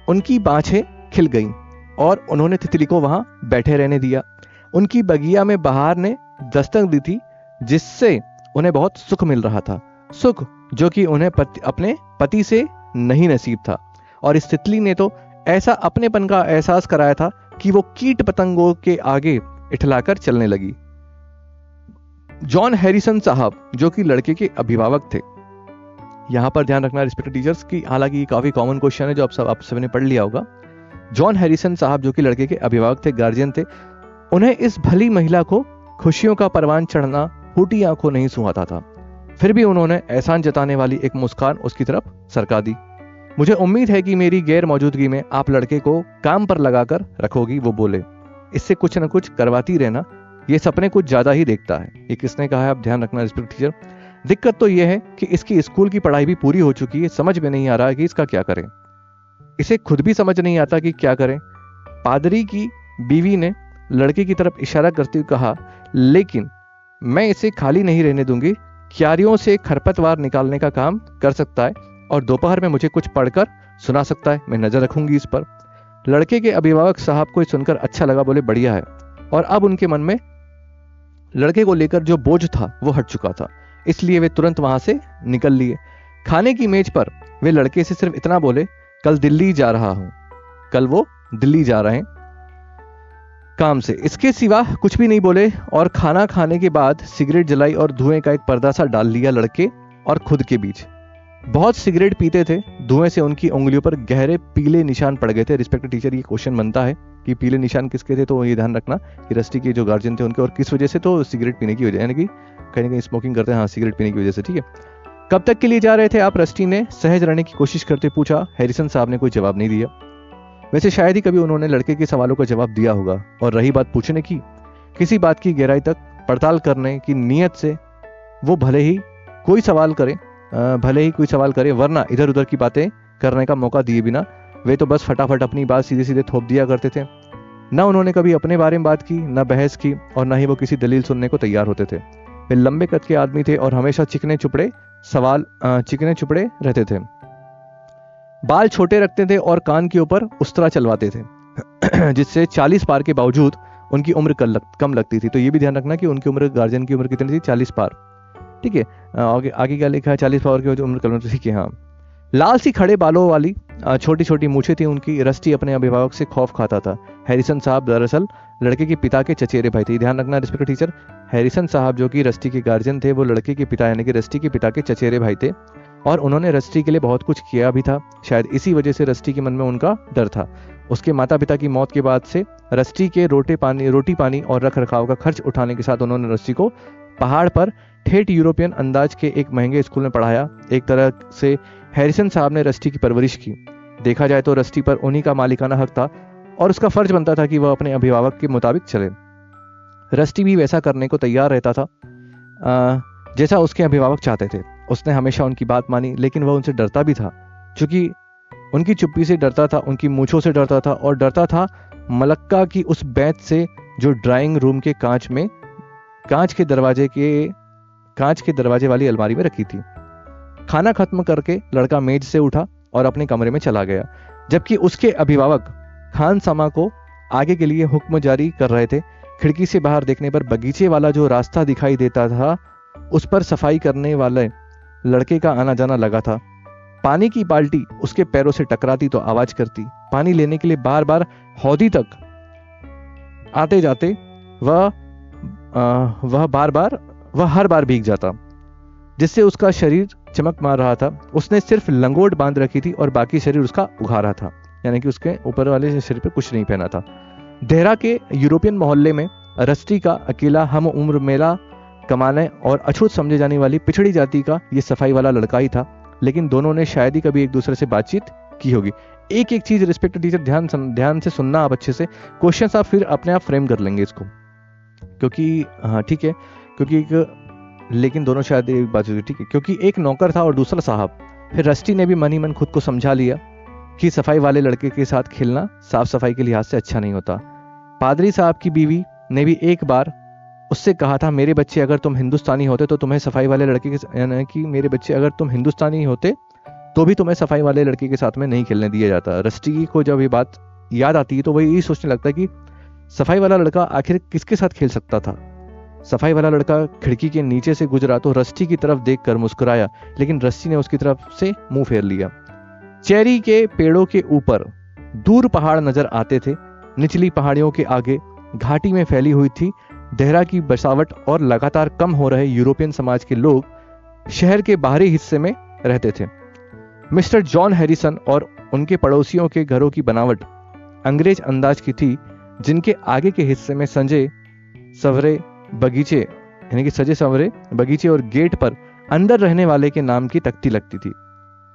उनकी बाँछें खिल गईं और उन्होंने तितली को वहां बैठे रहने दिया। उनकी बगिया में बहार ने दस्तक दी थी, जिससे उन्हें बहुत सुख मिल रहा था, सुख जो कि उन्हें अपने पति से नहीं नसीब था। और इस तितली ने तो ऐसा अपनेपन का एहसास कराया था कि वो कीट पतंगों के आगे इठलाकर चलने लगी। जॉन हैरिसन साहब, जो कि लड़के के अभिभावक थे, यहां पर ध्यान रखना रिस्पेक्टेड टीचर्स की, हालांकि ये काफी कॉमन क्वेश्चन है जो आप सबने पढ़ लिया होगा। जॉन हैरिसन साहब, जो कि लड़के के अभिभावक थे, गार्जियन थे, उन्हें इस भली महिला को खुशियों का परवान चढ़ना फूटी आंखों नहीं सुहाता था। फिर भी उन्होंने एहसान जताने वाली एक मुस्कान उसकी तरफ सरका दी। मुझे उम्मीद है कि मेरी गैर मौजूदगी में आप लड़के को काम पर लगाकर रखोगी, वो बोले। इससे कुछ न कुछ करवाती रहना, ये सपने कुछ ज्यादा ही देखता है। ये किसने कहा है, आप ध्यान रखना रिस्पेक्टेड टीचर। दिक्कत तो यह है कि इसकी स्कूल की पढ़ाई भी पूरी हो चुकी है, समझ में नहीं आ रहा है कि इसका क्या करें। इसे खुद भी समझ नहीं आता कि क्या करें। पादरी की बीवी ने लड़के की तरफ इशारा करते हुए कहा, लेकिन मैं इसे खाली नहीं रहने दूंगी। क्यारियों से खरपतवार निकालने का काम कर सकता है और दोपहर में मुझे कुछ पढ़कर सुना सकता है। मैं नजर रखूंगी इस पर। लड़के के अभिभावक साहब को सुनकर अच्छा लगा, बोले बढ़िया है। और अब उनके मन में लड़के को लेकर जो बोझ था वो हट चुका था, इसलिए वे तुरंत वहां से निकल लिए। खाने की मेज पर वे लड़के से सिर्फ इतना बोले, कल दिल्ली जा रहा हूं। कल वो दिल्ली जा रहे हैं काम से। इसके सिवा कुछ भी नहीं बोले और खाना खाने के बाद सिगरेट जलाई और धुएं का एक पर्दा सा डाल लिया लड़के और खुद के बीच। बहुत सिगरेट पीते थे, धुएं से उनकी उंगलियों पर गहरे पीले निशान पड़ गए थे। रिस्पेक्टेड टीचर, ये क्वेश्चन बनता है कि पीले निशान किसके थे, तो ये ध्यान रखना कि रस्टी के जो गार्जियन थे उनके, और किस वजह से, तो सिगरेट पीने की वजह, यानी कि कहीं ना कहीं स्मोकिंग करते हैं, हाँ सिगरेट पीने की वजह से। ठीक है, कब तक के लिए जा रहे थे आप, रस्टी ने सहज रहने की कोशिश करते पूछा। हैरिसन साहब ने कोई जवाब नहीं दिया। वैसे शायद ही कभी उन्होंने लड़के के सवालों का जवाब दिया होगा। और रही बात पूछने की, किसी बात की गहराई तक पड़ताल करने की नीयत से वो भले ही कोई सवाल करे, वरना इधर उधर की बातें करने का मौका दिए बिना वे तो बस फटाफट अपनी बात सीधे सीधे थोप दिया करते थे। ना उन्होंने कभी अपने बारे में बात की, ना बहस की, और ना ही वो किसी दलील सुनने को तैयार होते थे। वे लंबे कद के आदमी थे और हमेशा चिकने चुपड़े रहते थे। बाल छोटे रखते थे और कान के ऊपर उस्तरा चलवाते थे जिससे 40 पार के बावजूद उनकी उम्र कम लगती थी। तो ये भी ध्यान रखना कि उनकी उम्र, गार्जियन की उम्र कितनी थी, 40 पार। ठीक है, आगे क्या लिखा है, 40 पार की उम्र कम, ठीक है। हाँ, लाल सी खड़े बालों वाली छोटी छोटी मूछें थी उनकी। रस्टी अपने अभिभावक से खौफ खाता था। हैरिसन साहब दरअसल लड़के के पिता के चचेरे भाई थे। ध्यान रखना रिस्पेक्टेड टीचर, हैरिसन साहब जो कि रस्टी के गार्जियन थे, वो लड़के के पिता यानी कि रस्टी के पिता के चचेरे भाई थे, और उन्होंने रस्टी के लिए बहुत कुछ किया भी था। शायद इसी वजह से रस्टी के मन में उनका डर था। उसके माता पिता की मौत के बाद से रस्टी के रोटी पानी और रख रखाव का खर्च उठाने के साथ उन्होंने रस्टी को पहाड़ पर ठेठ यूरोपियन अंदाज के एक महंगे स्कूल में पढ़ाया। एक तरह से हैरिसन साहब ने रस्टी की परवरिश की। देखा जाए तो रस्टी पर उन्हीं का मालिकाना हक था और उसका फर्ज बनता था कि वह अपने अभिभावक के मुताबिक चले। रस्टी भी वैसा करने को तैयार रहता था जैसा उसके अभिभावक चाहते थे। उसने हमेशा उनकी बात मानी, लेकिन वह उनसे डरता भी था, क्योंकि उनकी चुप्पी से डरता था, उनकी मूंछों से डरता था, और डरता था मलक्का की उस बेंच से जो ड्राइंग रूम के कांच के दरवाजे वाली अलमारी में रखी थी। खाना खत्म करके लड़का मेज से उठा और अपने कमरे में चला गया, जबकि उसके अभिभावक खान सामा को आगे के लिए हुक्म जारी कर रहे थे। खिड़की से बाहर देखने पर बगीचे वाला जो रास्ता दिखाई देता था, उस पर सफाई करने वाले लड़के का आना जाना लगा था। पानी की बाल्टी उसके पैरों से टकराती तो आवाज करती। पानी लेने के लिए बार बार हौदी तक आते जाते वह हर बार भीग जाता, जिससे उसका शरीर चमक मार रहा था। उसने सिर्फ लंगोट बांध रखी थी और बाकी शरीर उसका उघाड़ा था, यानी कि उसके ऊपर वाले शरीर पे कुछ नहीं पहना था। देहरा के यूरोपियन मोहल्ले में रस्टी का अकेला हम उम्र मेला कमाने और अछूत समझे जाने वाली पिछड़ी जाति का ये सफाई वाला लड़का ही था, लेकिन दोनों ने शायद ही कभी एक दूसरे से बातचीत की होगी। एक एक चीज रिस्पेक्टेड टीचर ध्यान से सुनना आप अच्छे से। क्वेश्चंस आप फिर अपने आप फ्रेम कर लेंगे इसको, क्योंकि हाँ ठीक है, लेकिन दोनों शायद एक बात हुई, ठीक है, क्योंकि एक नौकर था और दूसरा साहब। फिर रस्टी ने भी मन ही मन खुद को समझा लिया कि सफाई वाले लड़के के साथ खेलना साफ सफाई के लिहाज से अच्छा नहीं होता। पादरी साहब की बीवी ने भी एक बार उससे कहा था, मेरे बच्चे अगर तुम हिंदुस्तानी होते तो तुम्हें सफाई वाले लड़के के, यानी कि मेरे बच्चे अगर तुम हिंदुस्तानी होते तो भी तुम्हें सफाई वाले लड़के के साथ में नहीं खेलने दिया जाता। रस्टी को जब ये बात याद आती है तो वह यही सोचने लगता है कि सफाई वाला लड़का आखिर किसके साथ खेल सकता था। सफाई वाला लड़का खिड़की के नीचे से गुजरा तो रस्टी की तरफ देखकर मुस्कुराया, लेकिन रस्टी ने उसकी तरफ से मुंह फेर लिया। चेरी के पेड़ों के ऊपर दूर पहाड़ नजर आते थे। निचली पहाड़ियों के आगे घाटी में फैली हुई थी देहरा की बसावट, और लगातार कम हो रहे यूरोपियन समाज के लोग शहर के बाहरी हिस्से में रहते थे। मिस्टर जॉन हैरिसन और उनके पड़ोसियों के घरों की बनावट अंग्रेज अंदाज की थी, जिनके आगे के हिस्से में सजे सवरे बगीचे और गेट पर अंदर रहने वाले के नाम की तख्ती लगती थी।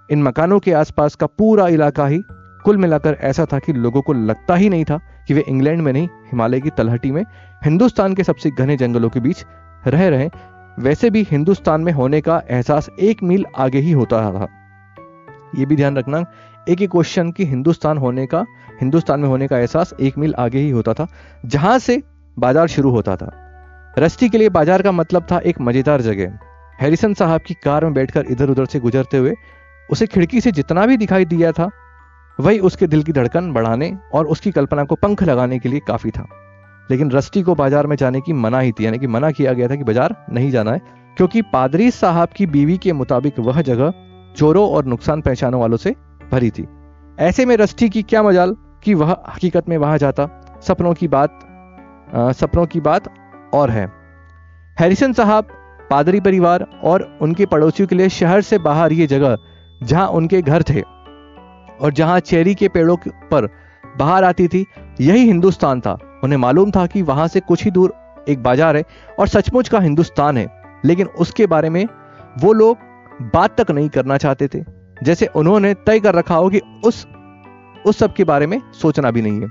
इन मकानों के आसपास का पूरा इलाका ही कुल मिलाकर ऐसा था कि लोगों को लगता ही नहीं था कि वे इंग्लैंड में नहीं, हिमालय की तलहटी में हिंदुस्तान के सबसे घने जंगलों के बीच रह रहे। वैसे भी हिंदुस्तान में होने का एहसास 1 मील आगे ही होता था। ये भी ध्यान रखना, एक क्वेश्चन कि हिंदुस्तान में होने का एहसास 1 मील आगे ही होता था, जहां से बाजार शुरू होता था। रस्टी के लिए बाजार का मतलब था एक मजेदार जगह। हैरिसन साहब की कार में बैठकर इधर उधर से गुजरते हुए उसे खिड़की से जितना भी दिखाई दिया था, वही उसके दिल की धड़कन बढ़ाने और उसकी कल्पना को पंख लगाने के लिए काफी था। लेकिन रस्टी को बाजार में जाने की मनाही थी, यानी कि मना किया गया था कि बाजार नहीं जाना है, क्योंकि पादरी साहब की बीवी के मुताबिक वह जगह चोरों और नुकसान पहचानने वालों से भरी थी। ऐसे में रस्टी की क्या मजाल कि वह हकीकत में वहां जाता। सपनों की बात और है। हैरिसन साहब, पादरी परिवार और उनके पड़ोसियों के लिए शहर से बाहर ये जगह जहां उनके घर थे और जहां चेरी के पेड़ों पर बाहर आती थी, यही हिंदुस्तान था। उन्हें मालूम था कि वहां से कुछ ही दूर एक बाजार है और सचमुच का हिंदुस्तान है, लेकिन उसके बारे में वो लोग बात तक नहीं करना चाहते थे। जैसे उन्होंने तय कर रखा हो कि उस सब के बारे में सोचना भी नहीं है।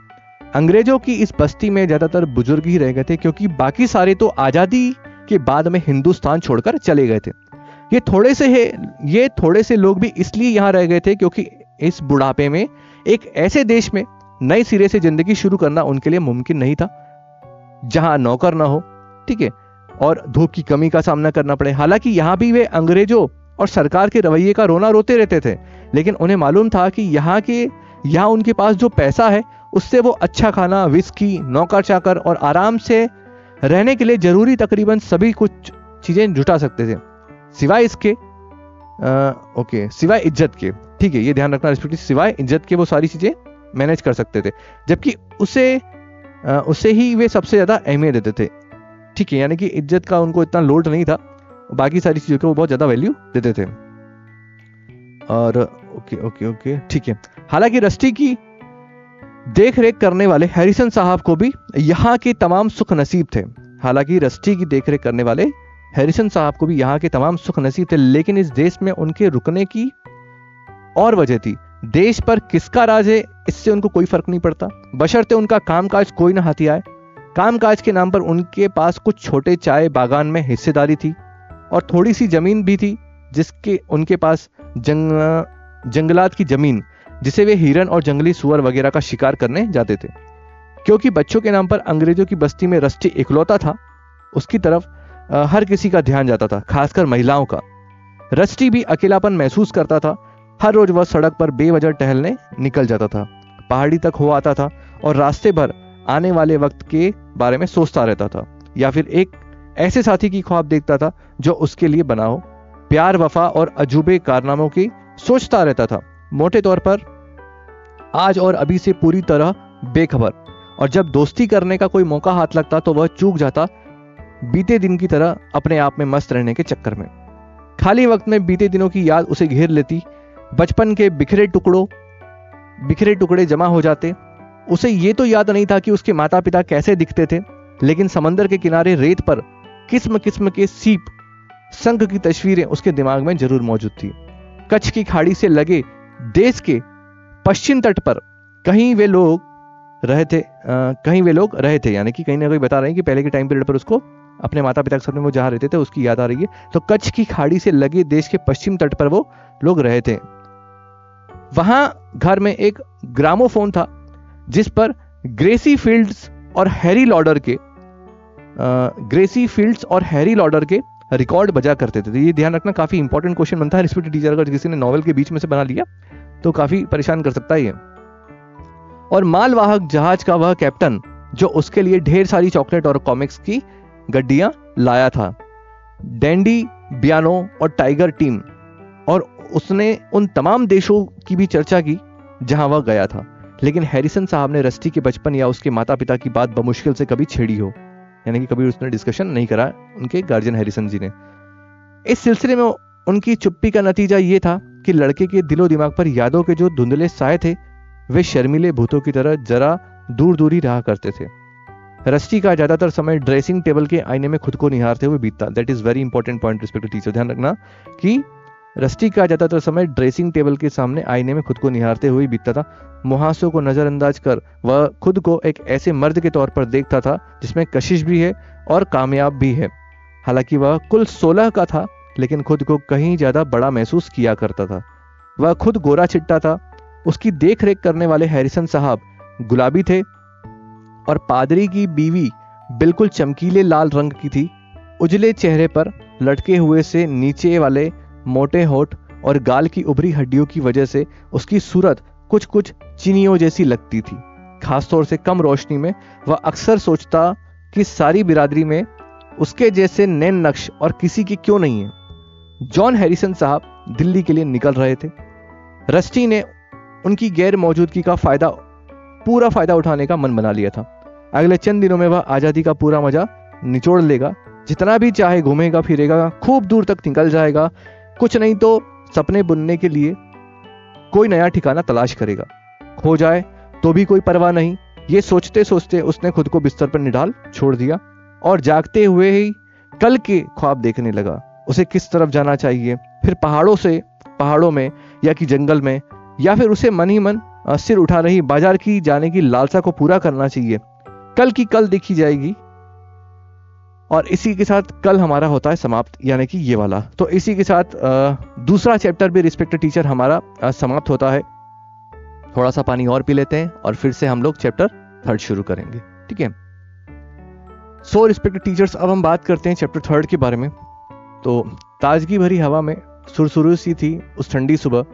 अंग्रेजों की इस बस्ती में ज्यादातर बुजुर्ग ही रह गए थे, क्योंकि बाकी सारे तो आजादी के बाद में हिंदुस्तान छोड़कर चले गए थे। ये थोड़े से लोग भी इसलिए यहां रह गए थे क्योंकि इस बुढ़ापे में एक ऐसे देश में नए सिरे से जिंदगी शुरू करना उनके लिए मुमकिन नहीं था जहां नौकर ना हो, ठीक है, और धूप की कमी का सामना करना पड़े। हालांकि यहां भी वे अंग्रेजों और सरकार के रवैये का रोना रोते रहते थे, लेकिन उन्हें मालूम था कि यहाँ उनके पास जो पैसा है उससे वो अच्छा खाना, विस्की, नौकर चाकर और आराम से रहने के लिए जरूरी तकरीबन सभी कुछ चीजें जुटा सकते थे, सिवाय इज्जत के। ठीक है, ये ध्यान रखना रिस्पेक्टिव, सिवाय इज्जत के वो सारी चीजें मैनेज कर सकते थे, जबकि उसे ही वे सबसे ज्यादा अहमियत देते थे। ठीक है, यानी कि इज्जत का उनको इतना लोड नहीं था, बाकी सारी चीजों को वो बहुत ज्यादा वैल्यू देते थे। और ओके ठीक है। हालांकि रस्टी की देख रेख करने वाले हैरिसन साहब को भी यहाँ के तमाम सुख नसीब थे। लेकिन इस देश में उनके रुकने की और वजह थी। देश पर किसका राज है इससे उनको कोई फर्क नहीं पड़ता, बशर्ते उनका कामकाज कोई न हाथी आए। कामकाज के नाम पर उनके पास कुछ छोटे चाय बागान में हिस्सेदारी थी और थोड़ी सी जमीन भी थी, जिसके उनके पास जंगलात की जमीन, जिसे वे हिरन और जंगली सुअर वगैरह का शिकार करने जाते थे। क्योंकि बच्चों के नाम पर अंग्रेजों की बस्ती में रस्टी इकलौता था, उसकी तरफ हर किसी का ध्यान जाता था, खासकर महिलाओं का। रस्टी भी अकेलापन महसूस करता था। हर रोज वह सड़क पर बेवजह टहलने निकल जाता था, पहाड़ी तक हो आता था और रास्ते भर आने वाले वक्त के बारे में सोचता रहता था, या फिर एक ऐसे साथी की ख्वाब देखता था जो उसके लिए बना हो। प्यार, वफा और अजूबे कारनामों की सोचता रहता था, मोटे तौर पर आज और अभी से पूरी तरह बेखबर। और जब दोस्ती करने का कोई मौका हाथ लगता तो वह चूक जाता, बीते दिन की तरह अपने आप में मस्त रहने के चक्कर में। खाली वक्त में बीते दिनों की याद उसे घेर लेती। बचपन के बिखरे टुकड़े जमा हो जाते। उसे ये तो याद नहीं था कि उसके माता पिता कैसे दिखते थे, लेकिन समंदर के किनारे रेत पर किस्म किस्म के सीप, शंख की तस्वीरें उसके दिमाग में जरूर मौजूद थी। कच्छ की खाड़ी से लगे देश के पश्चिम तट पर कहीं वे लोग रहे थे, यानी कि कहीं ना कहीं बता रहे हैं कि पहले के टाइम पीरियड पर उसको अपने माता पिता के सामने वो जहां रहते थे उसकी याद आ रही है। तो कच्छ की खाड़ी से लगे देश के पश्चिम तट पर वो लोग रहे थे। वहां घर में एक ग्रामोफोन था जिस पर ग्रेसी फील्ड्स और हैरी लॉडर के रिकॉर्ड बजा करते थे। तो ये ध्यान रखना, काफी इंपॉर्टेंट क्वेश्चन बनता है रिस्पेक्टेड टीचर, अगर किसी ने नॉवेल के बीच में से बना लिया तो काफी परेशान कर सकता है ये। और मालवाहक जहाज का वह कैप्टन जो उसके लिए ढेर सारी चॉकलेट और कॉमिक्स की गड्डियां लाया था, डैंडी, बियानो और टाइगर टीम, और उसने उन तमाम देशों की भी चर्चा की जहां वह गया था। लेकिन हैरिसन साहब ने रस्टी के बचपन या उसके माता पिता की बात बमुश्किल से कभी छेड़ी हो, यानी कि कभी उसने डिस्कशन नहीं करा उनके गार्जियन हैरिसन जी ने। इस सिलसिले में उनकी चुप्पी का नतीजा यह था कि लड़के के दिलो दिमाग पर यादों के जो धुंधले साए थे वे शर्मीले भूतों की तरह जरा दूर दूर ही रहा करते थे। रस्टी का ज्यादातर समय ड्रेसिंग टेबल के आईने में खुद को निहारते हुए बीतता। That is very important point respected teacher, ध्यान रखना कि रस्टी का ज्यादातर समय ड्रेसिंग टेबल के सामने आईने में खुद को निहारते हुए बीतता था। मुहासों को नजरअंदाज कर वह खुद को एक ऐसे मर्द के तौर पर देखता था जिसमें कशिश भी है और कामयाब भी है। हालांकि वह कुल 16 का था, लेकिन खुद को कहीं ज्यादा बड़ा महसूस किया करता था। वह खुद गोरा चिट्टा था। उसकी देख रेख करने वाले हैरिसन साहब गुलाबी थे और पादरी की बीवी बिल्कुल चमकीले लाल रंग की थी। उजले चेहरे पर लटके हुए से नीचे वाले मोटे होठ और गाल की उभरी हड्डियों की वजह से उसकी सूरत कुछ कुछ चीनियों जैसी लगती थी। खासतौर से कम रोशनी में वह अक्सर सोचता कि सारी बिरादरी में उसके जैसे नैन नक्श और किसी की क्यों नहीं है। जॉन हैरिसन साहब दिल्ली के लिए निकल रहे थे। रस्टी ने उनकी गैर मौजूदगी का फायदा पूरा फायदा उठाने का मन बना लिया था। अगले चंद दिनों में वह आजादी का पूरा मजा निचोड़ लेगा, जितना भी चाहे घूमेगा फिरेगा, खूब दूर तक निकल जाएगा, कुछ नहीं तो सपने बुनने के लिए कोई नया ठिकाना तलाश करेगा, खो जाए तो भी कोई परवाह नहीं। ये सोचते सोचते उसने खुद को बिस्तर पर निडाल छोड़ दिया और जागते हुए ही कल के ख्वाब देखने लगा। उसे किस तरफ जाना चाहिए, फिर पहाड़ों में या कि जंगल में, या फिर उसे मन ही मन सिर उठा रही बाजार की जाने की लालसा को पूरा करना चाहिए। कल की कल देखी जाएगी। और इसी के साथ कल हमारा होता है समाप्त, यानी कि ये वाला। तो इसी के साथ दूसरा चैप्टर भी रिस्पेक्टेड टीचर हमारा समाप्त होता है। थोड़ा सा पानी और पी लेते हैं और फिर से हम लोग चैप्टर 3 शुरू करेंगे, ठीक है। सो रिस्पेक्टेड टीचर्स, अब हम बात करते हैं चैप्टर 3 के बारे में। तो ताजगी भरी हवा में सुरसुरू सी थी उस ठंडी सुबह,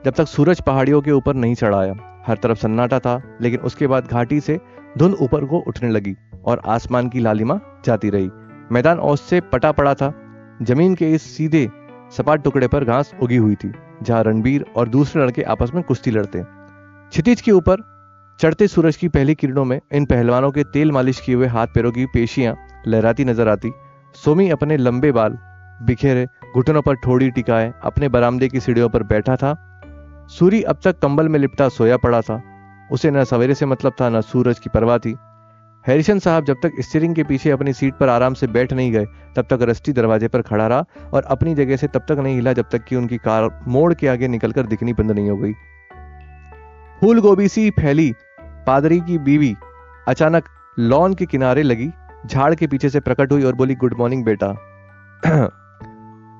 जब तक सूरज पहाड़ियों के ऊपर नहीं चढ़ आया। हर तरफ सन्नाटा था, लेकिन उसके बाद घाटी से धुंध ऊपर को उठने लगी और आसमान की लालिमा जाती रही। मैदान ओस से पटा पड़ा था। जमीन के इस सीधे सपाट टुकड़े पर घास उगी हुई थी, जहां रणबीर और दूसरे लड़के आपस में कुश्ती लड़ते। क्षितिज के ऊपर चढ़ते सूरज की पहली किरणों में इन पहलवानों के तेल मालिश किए हुए हाथ पैरों की पेशियां लहराती नजर आती। सोमी अपने लंबे बाल बिखेरे घुटनों पर ठोड़ी टिकाए अपने बरामदे की सीढ़ियों पर बैठा था। सूरी अब तक कंबल में लिपटा सोया पड़ा था। उसे न सवेरे से मतलब था, न सूरज की परवाह थी। हैरिसन साहब जब तक स्टीयरिंग के पीछे अपनी सीट पर आराम से बैठ नहीं गए, तब तक रस्टी दरवाजे पर खड़ा रहा और अपनी जगह से तब तक नहीं हिला जब तक कि उनकी कार मोड़ के आगे निकलकर दिखनी बंद नहीं हो गई। फूल गोभी सी फैली पादरी की बीवी अचानक लॉन के किनारे लगी झाड़ के पीछे से प्रकट हुई और बोली, गुड मॉर्निंग बेटा।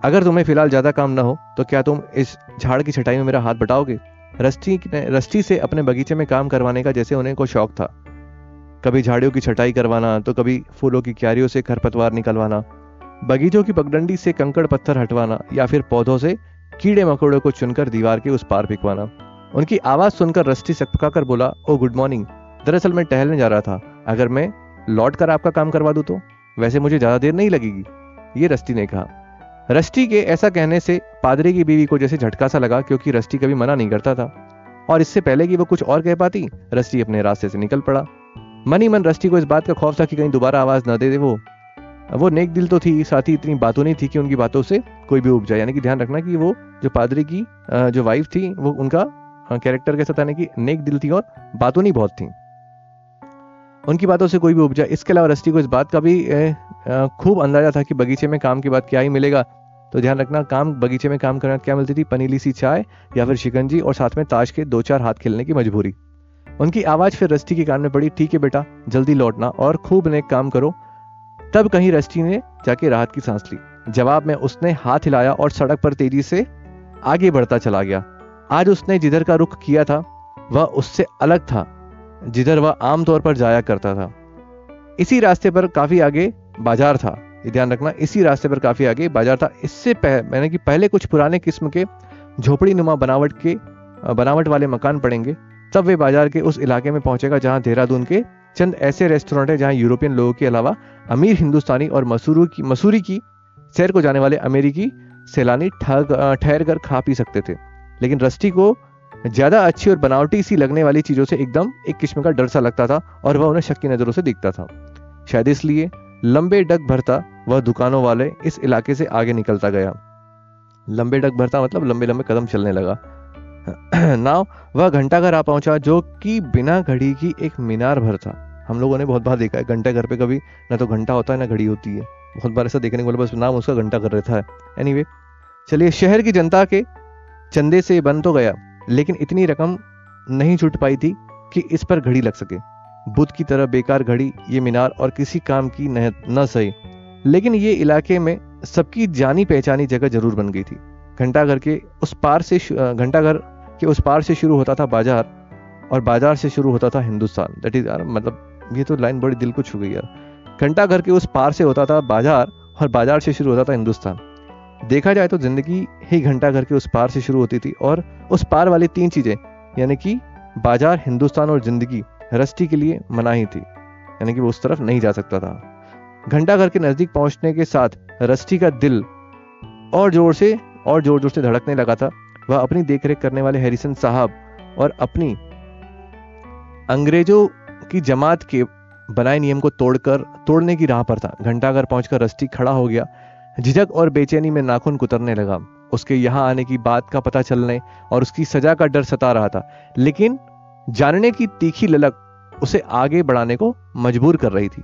अगर तुम्हें फिलहाल ज्यादा काम ना हो तो क्या तुम इस झाड़ की छटाई में मेरा हाथ बटाओगे? रस्टी से अपने बगीचे में काम करवाने का जैसे उन्हें को शौक था। कभी झाड़ियों की छटाई करवाना तो कभी फूलों की क्यारियों से खरपतवार निकलवाना, बगीचों की पगडंडी से कंकड़ पत्थर हटवाना या फिर पौधों से कीड़े मकोड़ों को चुनकर दीवार के उस पार फेंकवाना। उनकी आवाज सुनकर रस्टी सकपकाकर बोला, ओ गुड मॉर्निंग। दरअसल मैं टहलने जा रहा था, अगर मैं लौट कर आपका काम करवा दूं तो? वैसे मुझे ज्यादा देर नहीं लगेगी, ये रस्टी ने कहा। रस्टी के ऐसा कहने से पादरी की बीवी को जैसे झटका सा लगा, क्योंकि रस्टी कभी मना नहीं करता था और इससे पहले कि वो कुछ और कह पाती, रस्टी अपने रास्ते से निकल पड़ा। मन ही मन रस्टी को इस बात का खौफ था कि कहीं दोबारा आवाज न दे दे। वो नेक दिल तो थी, साथ ही इतनी बातों नहीं थी कि उनकी बातों से कोई भी उब जाए। यानी कि ध्यान रखना कि वो जो पादरी की जो वाइफ थी, वो उनका कैरेक्टर कैसा था, यानी कि नेक दिल थी और बातों नहीं बहुत थी, उनकी बातों से कोई भी उब जाए। इसके अलावा रस्टी को इस बात का भी खूब अंदाजा था कि बगीचे में काम के बाद क्या ही मिलेगा। तो ध्यान रखना, बगीचे में काम करना क्या मिलती थी? पनीली सी चाय या फिर शिकंजी और साथ में ताश के 2-4 हाथ खेलने की मजबूरी। उनकी आवाज फिर रस्टी के कान में पड़ी, ठीक है बेटा, जल्दी लौटना और खूब नेक काम करो। तब कहीं रस्टी ने जाके राहत की सांस ली। जवाब में उसने हाथ हिलाया और सड़क पर तेजी से आगे बढ़ता चला गया। आज उसने जिधर का रुख किया था वह उससे अलग था, जिधर वह आमतौर पर जाया करता था। इसी रास्ते पर काफी आगे बाजार था। ध्यान रखना, इसी रास्ते पर काफी आगे बाजार था। इससे मैंने कि पहले कुछ पुराने किस्म के झोपड़ी नुमा बनावट वाले मकान पड़ेंगे। तब वे बाजार के उस इलाके में पहुंचेगा जहां देहरादून के चंद ऐसे रेस्टोरेंट है जहां यूरोपियन लोगों के अलावा अमीर हिंदुस्तानी और मसूरी की सैर को जाने वाले अमेरिकी सैलानी ठहर कर खा पी सकते थे। लेकिन रस्टी को ज्यादा अच्छी और बनावटी सी लगने वाली चीजों से एकदम एक किस्म का डर सा लगता था और वह उन्हें शक की नजरों से दिखता था। शायद इसलिए लंबे डग भरता वह दुकानों वाले इस इलाके से आगे निकलता गया। लंबे डग भरता मतलब लंबे लंबे कदम चलने लगा। नाव वह घंटाघर आ पहुंचा, जो कि बिना घड़ी की एक मीनार भर था। हम लोगों ने बहुत बार देखा है घंटाघर पे कभी ना तो घंटा होता है ना घड़ी होती है, बहुत बार ऐसा देखने को, बस नाम उसका घंटाघर रहता है। एनीवे, चलिए, शहर की जनता के चंदे से बन तो गया, लेकिन इतनी रकम नहीं जुट पाई थी कि इस पर घड़ी लग सके। बुद्ध की तरह बेकार घड़ी, ये मीनार और किसी काम की न सही, लेकिन ये इलाके में सबकी जानी पहचानी जगह जरूर बन गई थी। घंटाघर के उस पार से शुरू होता था बाजार और बाजार से शुरू होता था हिंदुस्तान। दैट इज यार, मतलब ये तो लाइन बड़ी दिल को छू गई यार। घंटाघर के उस पार से होता था बाजार और बाजार से शुरू होता था हिंदुस्तान। देखा जाए तो जिंदगी ही घंटाघर के उस पार से शुरू होती थी और उस पार वाली 3 चीजें यानी कि बाजार, हिंदुस्तान और जिंदगी रस्टी के लिए मनाही थी, यानी कि वो उस तरफ नहीं जा सकता था। घंटाघर के नजदीक पहुंचने के साथ रस्टी का दिल और जोर जोर से धड़कने लगा था। वह अपनी देखरेख करने वाले हैरिसन साहब और अपनी अंग्रेजों की जमात के बनाए नियम को तोड़ने की राह पर था। घंटाघर पहुंचकर रस्टी खड़ा हो गया। झिझक और बेचैनी में नाखून कुतरने लगा। उसके यहाँ आने की बात का पता चलने और उसकी सजा का डर सता रहा था, लेकिन जानने की तीखी ललक उसे आगे बढ़ाने को मजबूर कर रही थी।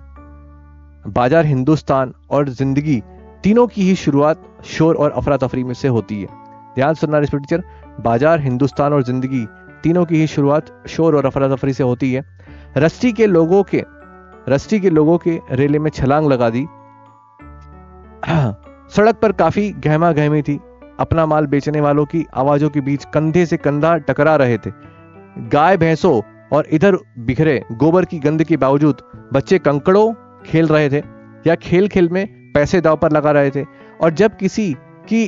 बाजार, हिंदुस्तान और जिंदगी तीनों की ही शुरुआत शोर और अफरा तफरी में से होती है। ध्यान सुनना रिस्पेक्ट टीचर, बाजार, हिंदुस्तान और जिंदगी तीनों की ही शुरुआत शोर और अफरा तफरी से होती है। रस्टी के लोगों के रेले में छलांग लगा दी। सड़क पर काफी गहमा गहमी थी। अपना माल बेचने वालों की आवाजों के बीच कंधे से कंधा टकरा रहे थे। गाय भैंसों और इधर बिखरे गोबर की गंध के बावजूद बच्चे कंकड़ों खेल रहे थे या खेल खेल में पैसे दांव पर लगा रहे थे। और जब किसी की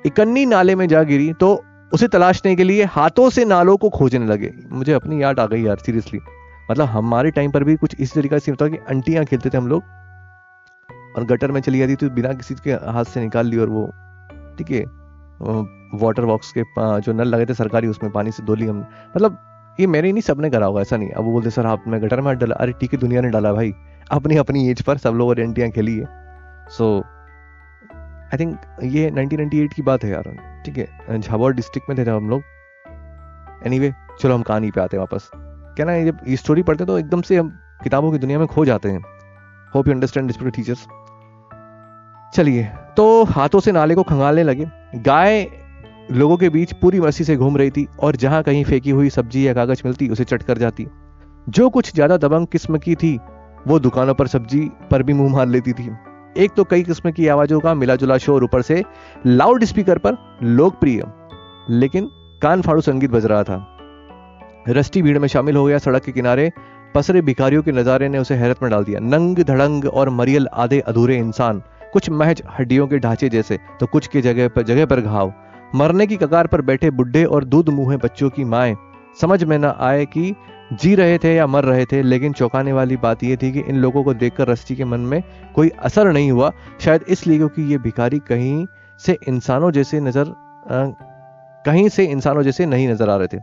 इकन्नी नाले में जा गिरी तो उसे तलाशने के लिए हाथों से नालों को खोजने लगे। मुझे अपनी याद आ गई यार, सीरियसली। मतलब हमारे टाइम पर भी कुछ इस तरीका से होता कि आंटियां खेलते थे हम लोग, और गटर में चली जाती तो बिना किसी के हाथ से निकाल ली, और वो ठीक है वाटर बॉक्स के जो नल लगे थे सरकारी, उसमें पानी से धो ली हम। मतलब ये मेरे नहीं, सबने करा होगा, ऐसा नहीं। अब वो बोलते सर आपने गटर में हाथ डाला। अरे ठीक है, दुनिया ने डाला भाई, अपनी अपनी एज पर सब लोगों ने आंटियां खेली है। सो आई थिंक ये 1998 की बात है यार, ठीक है। झाबुआ डिस्ट्रिक्ट में थे जब हम लोग। एनीवे, चलो हम कहानी पे आते हैं वापस। क्या ना, जब ये स्टोरी पढ़ते तो एकदम से हम किताबों की दुनिया में खो जाते हैं। Hope you understand respected teachers. चलिए, तो हाथों से नाले को खंगालने लगे। गाय लोगों के बीच पूरी मर्सी से घूम रही थी और जहां कहीं फेंकी हुई सब्जी या कागज मिलती उसे चट कर जाती। जो कुछ ज्यादा दबंग किस्म की थी वो दुकानों पर सब्जी पर भी मुंह मार लेती थी। एक तो कई किस्म की आवाजों का मिला जुला शोर, ऊपर से लाउड स्पीकर पर लोकप्रिय लेकिन कान फाड़ू संगीत बज रहा था। रस्टी भीड़ में शामिल हो गया। सड़क के किनारे पसरे भिखारियों के नजारे ने उसे हैरत में डाल दिया। नंग धड़ंग और मरियल आधे अधूरे इंसान, कुछ महज हड्डियों के ढांचे जैसे तो कुछ के जगह पर घाव। मरने की कगार पर बैठे बुढ़े और दूध मुंहे बच्चों की माएं। समझ में न आए कि जी रहे थे या मर रहे थे, लेकिन चौंकाने वाली बात यह थी कि इन लोगों को देखकर रस्टी के मन में कोई असर नहीं हुआ। शायद इसलिए क्योंकि ये भिखारी कहीं से इंसानों जैसे नहीं नजर आ रहे थे,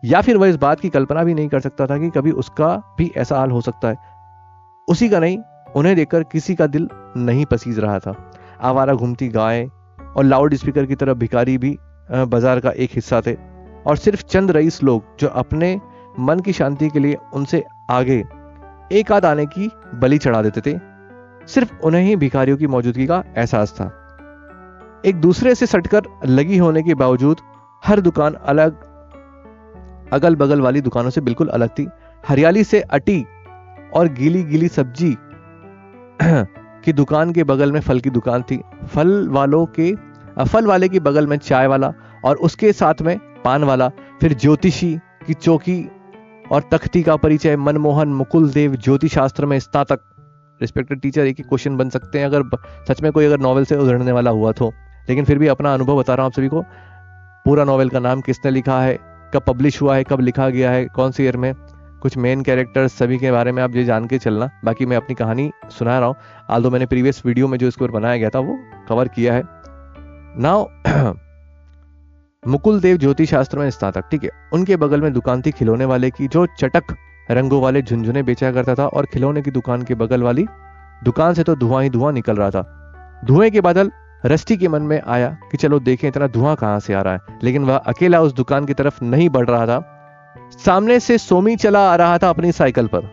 या फिर वह इस बात की कल्पना भी नहीं कर सकता था कि कभी उसका भी ऐसा हाल हो सकता है। उसी का नहीं, उन्हें देखकर किसी का दिल नहीं पसीज रहा था। आवारा घूमती गाय और लाउड स्पीकर की तरफ भिखारी भी बाजार का एक हिस्सा थे, और सिर्फ चंद रईस लोग जो अपने मन की शांति के लिए उनसे आगे एक आध आने की बलि चढ़ा देते थे। सिर्फ उन्हें ही भिखारियों की मौजूदगी का एहसास था। एक दूसरे से सटकर लगी होने के बावजूद हर दुकान अलग, अगल बगल वाली दुकानों से बिल्कुल अलग थी। हरियाली से अटी और गीली गीली सब्जी की दुकान के बगल में फल की दुकान थी। फल वाले की बगल में चाय वाला और उसके साथ में पान वाला। फिर ज्योतिषी की चौकी और तख्ती का परिचय। मनमोहन मुकुल देव ज्योतिष शास्त्र में स्नातक। रिस्पेक्टेड टीचर, एक ही क्वेश्चन बन सकते हैं अगर सच में कोई अगर नॉवेल से उधरने वाला हुआ तो, लेकिन फिर भी अपना अनुभव बता रहा हूं आप सभी को। पूरा नॉवेल का नाम, किसने लिखा है, कब पब्लिश हुआ है, कब लिखा गया है, कौन सी ईयर में, कुछ मेन कैरेक्टर्स, सभी के बारे में आप ये जान के चलना। बाकी मैं अपनी कहानी सुना रहा हूँ, आल्दो मैंने प्रीवियस वीडियो में जो इसको बनाया गया था वो कवर किया है। नाउ मुकुल देव ज्योतिष शास्त्र में स्नातक, ठीक है। उनके बगल में दुकान थी खिलौने वाले की, जो चटक रंगों वाले झुनझुने बेचा करता था, और खिलौने की दुकान के बगल वाली दुकान से तो धुआं ही धुआं निकल रहा था। धुएं के बादल। रस्टी के मन में आया कि चलो देखें इतना धुआं कहां से आ रहा है, लेकिन वह अकेला उस दुकान की तरफ नहीं बढ़ रहा था। सामने से सोमी चला आ रहा था अपनी साइकिल पर।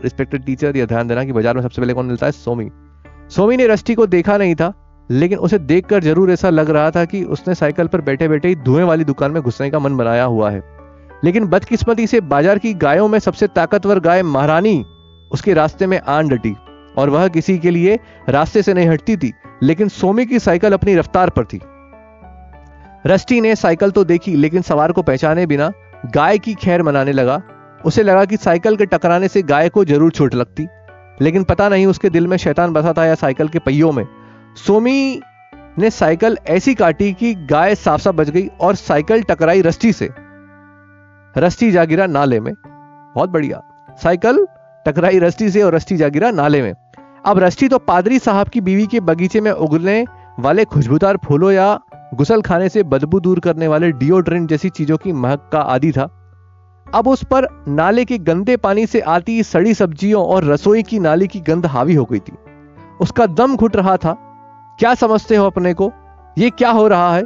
रिस्पेक्टेड टीचर, यह ध्यान देना कि बाजार में सबसे पहले कौन मिलता है, सोमी। सोमी ने रस्टी को देखा नहीं था, लेकिन उसे देखकर जरूर ऐसा लग रहा था कि उसने साइकिल पर बैठे बैठे ही धुएं वाली दुकान में घुसने का मन बनाया हुआ है। लेकिन बदकिस्मती से बाजार की गायों में सबसे ताकतवर गाय महारानी उसके रास्ते में आन डटी, और वह किसी के लिए रास्ते से नहीं हटती थी। लेकिन सोमी की साइकिल अपनी रफ्तार पर थी। रस्टी ने साइकिल तो देखी, लेकिन सवार को पहचाने बिना गाय की खैर मनाने लगा। उसे लगा कि साइकिल के टकराने से गाय को जरूर चोट लगती, लेकिन पता नहीं उसके दिल में शैतान बसा था या साइकिल के पहियों में। सोमी ने साइकिल ऐसी काटी कि गाय साफ साफ बच गई और साइकिल टकराई रस्टी से। रस्टी जा गिरा नाले में। बहुत बढ़िया, साइकिल टकराई रस्टी से और रस्टी जा गिरा नाले में। अब रस्टी तो पादरी साहब की बीवी के बगीचे में उगने वाले खुशबूदार फूलों या गुसल खाने से बदबू दूर करने वाले डिओड्रेंट जैसी चीजों की महक का आदी था। अब उस पर नाले के गंदे पानी से आती सड़ी सब्जियों और रसोई की नाली की गंध हावी हो गई थी। उसका दम घुट रहा था। क्या समझते हो अपने को? ये क्या हो रहा है?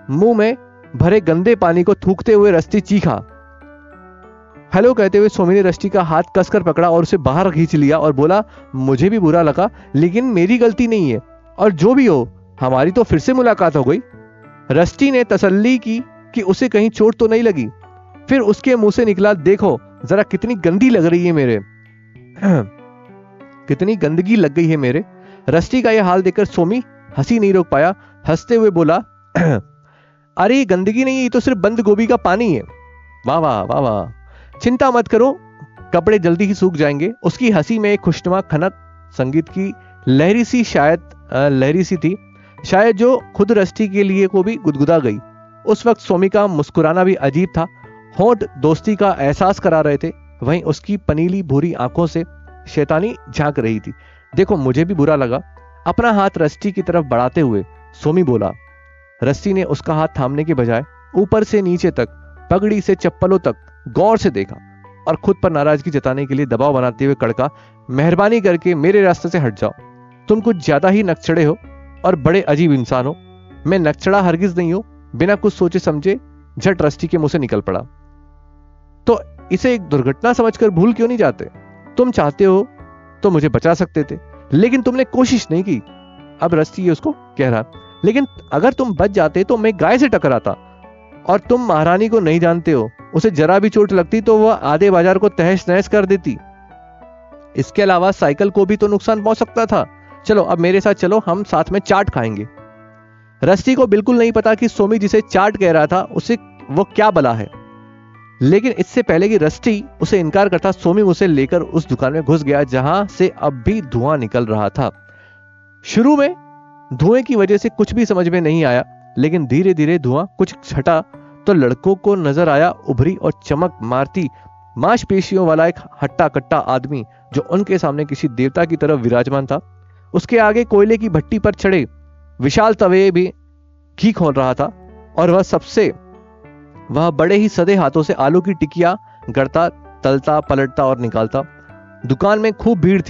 मुंह में भरे गंदे पानी को थूकते हुए रस्टी चीखा। हेलो कहते हुए सोमी ने रस्टी का हाथ कसकर पकड़ा और उसे बाहर खींच लिया और बोला, मुझे भी बुरा लगा, लेकिन मेरी गलती नहीं है, और जो भी हो हमारी तो फिर से मुलाकात हो गई। रस्टी ने तसल्ली की कि उसे कहीं चोट तो नहीं लगी। फिर उसके मुंह से निकला, देखो जरा कितनी गंदी लग रही है मेरे कितनी गंदगी लग गई है मेरे। रस्टी का यह हाल देखकर सोमी हंसी नहीं रोक पाया। हंसते हुए बोला, अरे ये गंदगी नहीं है, ये तो सिर्फ बंद गोभी का पानी है। वाह वाह वाह वाह, चिंता मत करो, कपड़े जल्दी ही सूख जाएंगे। उसकी हंसी में एक खुशनुमा खनक संगीत की लहरी सी थी, शायद जो खुद रस्टी के लिए को भी गुदगुदा गई। उस वक्त सोमी का मुस्कुराना भी अजीब था। होंठ दोस्ती का एहसास करा रहे थे, वहीं उसकी पनीली भूरी आंखों से शैतानी झांक रही थी। देखो मुझे भी बुरा लगा। अपना हाथ रस्टी की तरफ बढ़ाते हुए सोमी बोला। रस्टी ने उसका हाथ थामने के बजाय ऊपर से नीचे तक, पगड़ी से चप्पलों तक गौर से देखा और खुद पर नाराजगी जताने के लिए दबाव बनाते हुए कड़का, मेहरबानी करके मेरे रास्ते से हट जाओ। तुम कुछ ज्यादा ही नकचड़े हो और बड़े अजीब इंसान हो। मैं नकचड़ा हरगिज नहीं हूं। बिना कुछ सोचे समझे झट रस्टी के मुंह से निकल पड़ा। तो इसे एक दुर्घटना समझकर भूल क्यों नहीं जाते? तुम चाहते हो तो मुझे बचा सकते थे, लेकिन तुमने कोशिश नहीं की। अब रस्टी उसको कह रहा, लेकिन अगर तुम बच जाते तो मैं गाय से टकराता, और तुम महारानी को नहीं जानते हो, उसे जरा भी चोट लगती तो वह आधे बाजार को तहस नहस कर देती। इसके अलावा साइकिल को भी तो नुकसान पहुंच सकता था। चलो अब मेरे साथ चलो, हम साथ में चाट खाएंगे। रस्टी को बिल्कुल नहीं पता कि सोमी जिसे चाट कह रहा था उसे वो क्या बला है, लेकिन इससे पहले कि रस्टी उसे इनकार करता, सोमी उसे लेकर उस दुकान में घुस गया जहां से अब भी धुआं निकल रहा था। शुरू में धुएं की वजह से कुछ भी समझ में नहीं आया, लेकिन धीरे धीरे धुआं कुछ छटा तो लड़कों को नजर आया उभरी और चमक मारती मांसपेशियों वाला एक हट्टा कट्टा आदमी, जो उनके सामने किसी देवता की तरफ विराजमान था। उसके आगे कोयले की भट्टी पर चढ़े विशाल तवे भी घी खोल रहा था, और वह बड़े ही सदे हाथों से आलू की टिकिया गड़ता, तलता, पलटता और निकालता। दुकान में खूब भीड़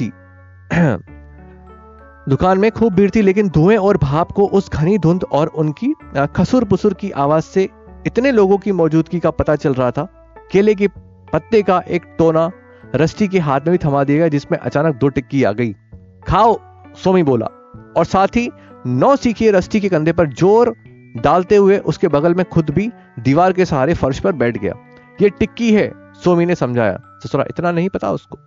थी, लेकिन धुएं और भाप को उस घनी धुंध और उनकी खसुर पुसुर की आवाज से इतने लोगों की मौजूदगी का पता चल रहा था। केले के पत्ते का एक टोना रस्टी के हाथ में भी थमा दिया गया, जिसमें अचानक 2 टिक्की आ गई। खाओ, सोमी बोला, और साथ ही 9 सीखिए रस्टी के कंधे पर जोर डालते हुए उसके बगल में खुद भी दीवार के सहारे फर्श पर बैठ गया। ये टिक्की है, सोमी ने समझाया। ससुरा, इतना नहीं पता उसको,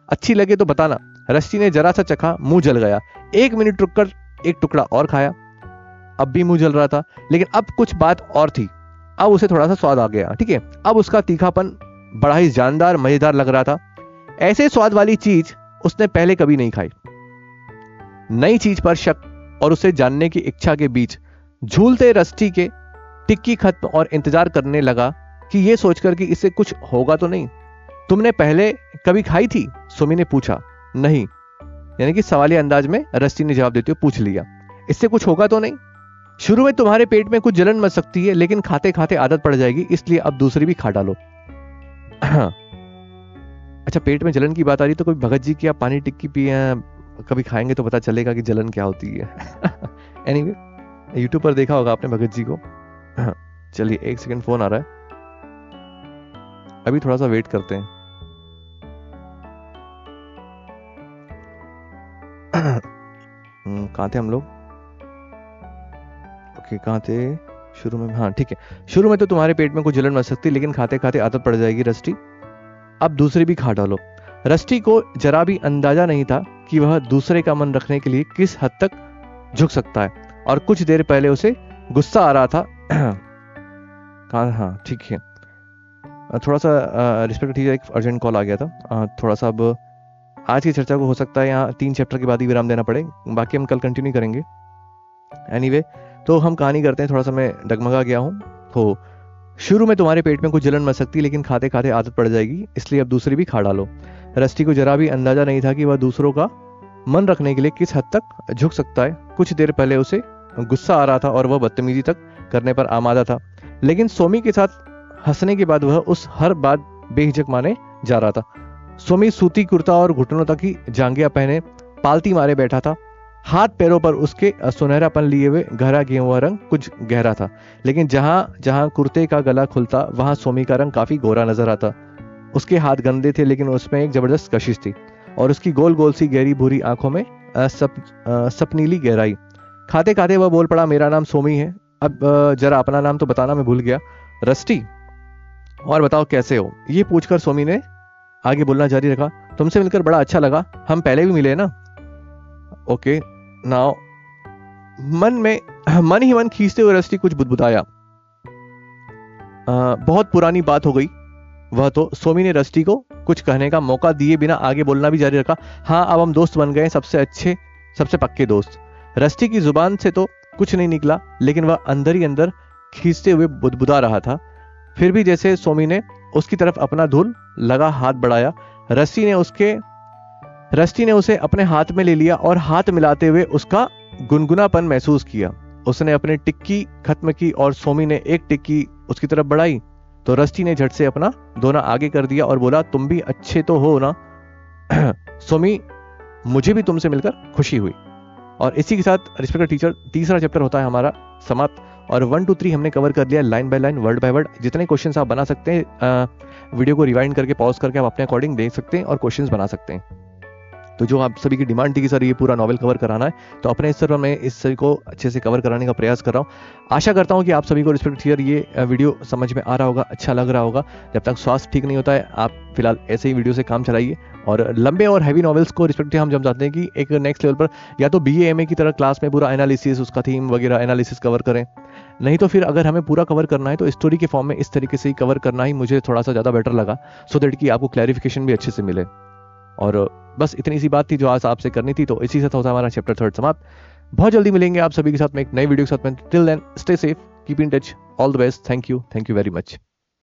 अच्छी लगे तो बताना। रस्टी ने जरा सा चखा, मुंह जल गया। 1 मिनट रुककर एक टुकड़ा और खाया। अब भी मुंह जल रहा था, लेकिन अब कुछ बात और थी। अब उसे थोड़ा सा स्वाद आ गया। ठीक है, अब उसका तीखापन बड़ा ही जानदार, मजेदार लग रहा था। ऐसे स्वाद वाली चीज उसने पहले कभी नहीं खाई। नई चीज पर शक और उसे जानने की इच्छा के बीच झूलते रस्टी के टिक्की खत्म और इंतजार करने लगा कि यह सोचकर कि इससे कुछ होगा तो नहीं। तुमने पहले कभी खाई थी? सोमी ने पूछा। नहीं, यानी कि सवालिया अंदाज में रस्टी ने जवाब देते हुए पूछ लिया। इससे कुछ होगा तो नहीं? शुरू में तुम्हारे पेट में कुछ जलन मच सकती है, लेकिन खाते खाते आदत पड़ जाएगी, इसलिए अब दूसरी भी खा डालो। अच्छा, पेट में जलन की बात आ रही तो कोई भगत जी की आप पानी टिक्की पिए कभी खाएंगे तो पता चलेगा कि जलन क्या होती है। एनीवे, यूट्यूब पर देखा होगा आपने भगत जी को। चलिए 1 सेकंड, फोन आ रहा है, अभी थोड़ा सा वेट करते हैं। कहाँ थे हम लोग? ओके, कहाँ थे शुरू में? हाँ ठीक है, शुरू में तो तुम्हारे पेट में कुछ जलन मच सकती, लेकिन खाते खाते आदत पड़ जाएगी रस्टी, अब दूसरी भी खा डालो। रस्टी को जरा भी अंदाजा नहीं था कि वह दूसरे का मन रखने के लिए किस हद तक झुक सकता है, और कुछ देर पहले उसे गुस्सा आ रहा था। हाँ ठीक है, थोड़ा सा रिस्पेक्ट, ठीक है, एक अर्जेंट कॉल आ गया था थोड़ा सा। अब आज की चर्चा को हो सकता है यहाँ 3 चैप्टर के बाद ही विराम देना पड़े, बाकी हम कल कंटिन्यू करेंगे। एनीवे, तो हम कहानी करते हैं। थोड़ा सा मैं डगमगा गया हूँ। तो शुरू में तुम्हारे पेट में कुछ जलन मच सकती, लेकिन खाते खाते आदत पड़ जाएगी, इसलिए अब दूसरी भी खा डालो। रस्टी को जरा भी अंदाजा नहीं था कि वह दूसरों का मन रखने के लिए किस हद तक झुक सकता है। कुछ देर पहले उसे गुस्सा आ रहा था और वह बदतमीजी तक करने पर आमादा था, लेकिन सोमी के साथ हंसने के बाद वह उस हर बात बेहिचक माने जा रहा था। सोमी सूती कुर्ता और घुटनों तक की जांघिया पहने पालती मारे बैठा था। हाथ पैरों पर उसके सुनहरापन लिए हुए गहरा गेहुआ रंग कुछ गहरा था, लेकिन जहां जहां कुर्ते का गला खुलता वहां सोमी का रंग काफी गोरा नजर आता। उसके हाथ गंदे थे, लेकिन उसमें एक जबरदस्त कशिश थी और उसकी गोल गोल सी गहरी भूरी आंखों में सपनीली गहराई। खाते खाते वह बोल पड़ा, मेरा नाम सोमी है। अब जरा अपना नाम तो बताना, मैं भूल गया। रस्टी, और बताओ कैसे हो? ये पूछकर सोमी ने आगे बोलना जारी रखा, तुमसे मिलकर बड़ा अच्छा लगा, हम पहले भी मिले ना। Okay now. मन ही मन खींचते हुए रस्टी कुछ बुदबुदाया। बहुत पुरानी बात हो गई वह तो। सोमी ने रस्टी को कुछ कहने का मौका दिए बिना आगे बोलना भी जारी रखा, हाँ अब हम दोस्त बन गए, सबसे अच्छे सबसे पक्के दोस्त। रस्टी की जुबान से तो कुछ नहीं निकला, लेकिन वह अंदर ही अंदर खींचते हुए बुदबुदा रहा था। फिर भी जैसे सोमी ने उसकी तरफ अपना धूल लगा हाथ बढ़ाया, रस्टी ने उसे अपने हाथ में ले लिया और हाथ मिलाते हुए उसका गुनगुनापन महसूस किया। उसने अपनी टिक्की खत्म की और सोमी ने एक टिक्की उसकी तरफ बढ़ाई तो रस्टी ने झट से अपना दोना आगे कर दिया और बोला, तुम भी अच्छे तो हो ना? सोमी, मुझे भी तुमसे मिलकर खुशी हुई। और इसी के साथ रिस्पेक्टेड टीचर तीसरा चैप्टर होता है हमारा समाप्त। और 1 2 3 हमने कवर कर लिया line by line, word by word. जितने क्वेश्चंस आप बना सकते हैं, वीडियो को रिवाइंड करके पॉज करके आप अपने अकॉर्डिंग देख सकते हैं और क्वेश्चंस बना सकते हैं। तो जो आप सभी की डिमांड थी कि सर ये पूरा नॉवेल कवर कराना है, तो अपने स्तर पर मैं इस सभी को अच्छे से कवर कराने का प्रयास कर रहा हूँ। आशा करता हूँ कि आप सभी को रिस्पेक्टेड टीचर ये वीडियो समझ में आ रहा होगा, अच्छा लग रहा होगा। जब तक स्वास्थ्य ठीक नहीं होता है, आप फिलहाल ऐसे ही वीडियो से काम चलाइए। और लंबे और हैवी नॉवेल्स को रिस्पेक्टिव हम जब चाहते हैं कि एक नेक्स्ट लेवल पर या तो BA MA की तरह क्लास में पूरा एनालिसिस, उसका थीम वगैरह एनालिसिस कवर करें, नहीं तो फिर अगर हमें पूरा कवर करना है तो स्टोरी के फॉर्म में इस तरीके से ही कवर करना ही मुझे थोड़ा सा ज़्यादा बेटर लगा, सो दैट कि आपको क्लैरिफिकेशन भी अच्छे से मिले। और बस इतनी सी बात थी जो आज आपसे करनी थी, तो इसी से होता है हमारा चैप्टर 3 समाप्त। बहुत जल्दी मिलेंगे आप सभी के साथ में एक नई वीडियो के साथ में। Till then stay safe, keep in touch, all the best, thank you very much.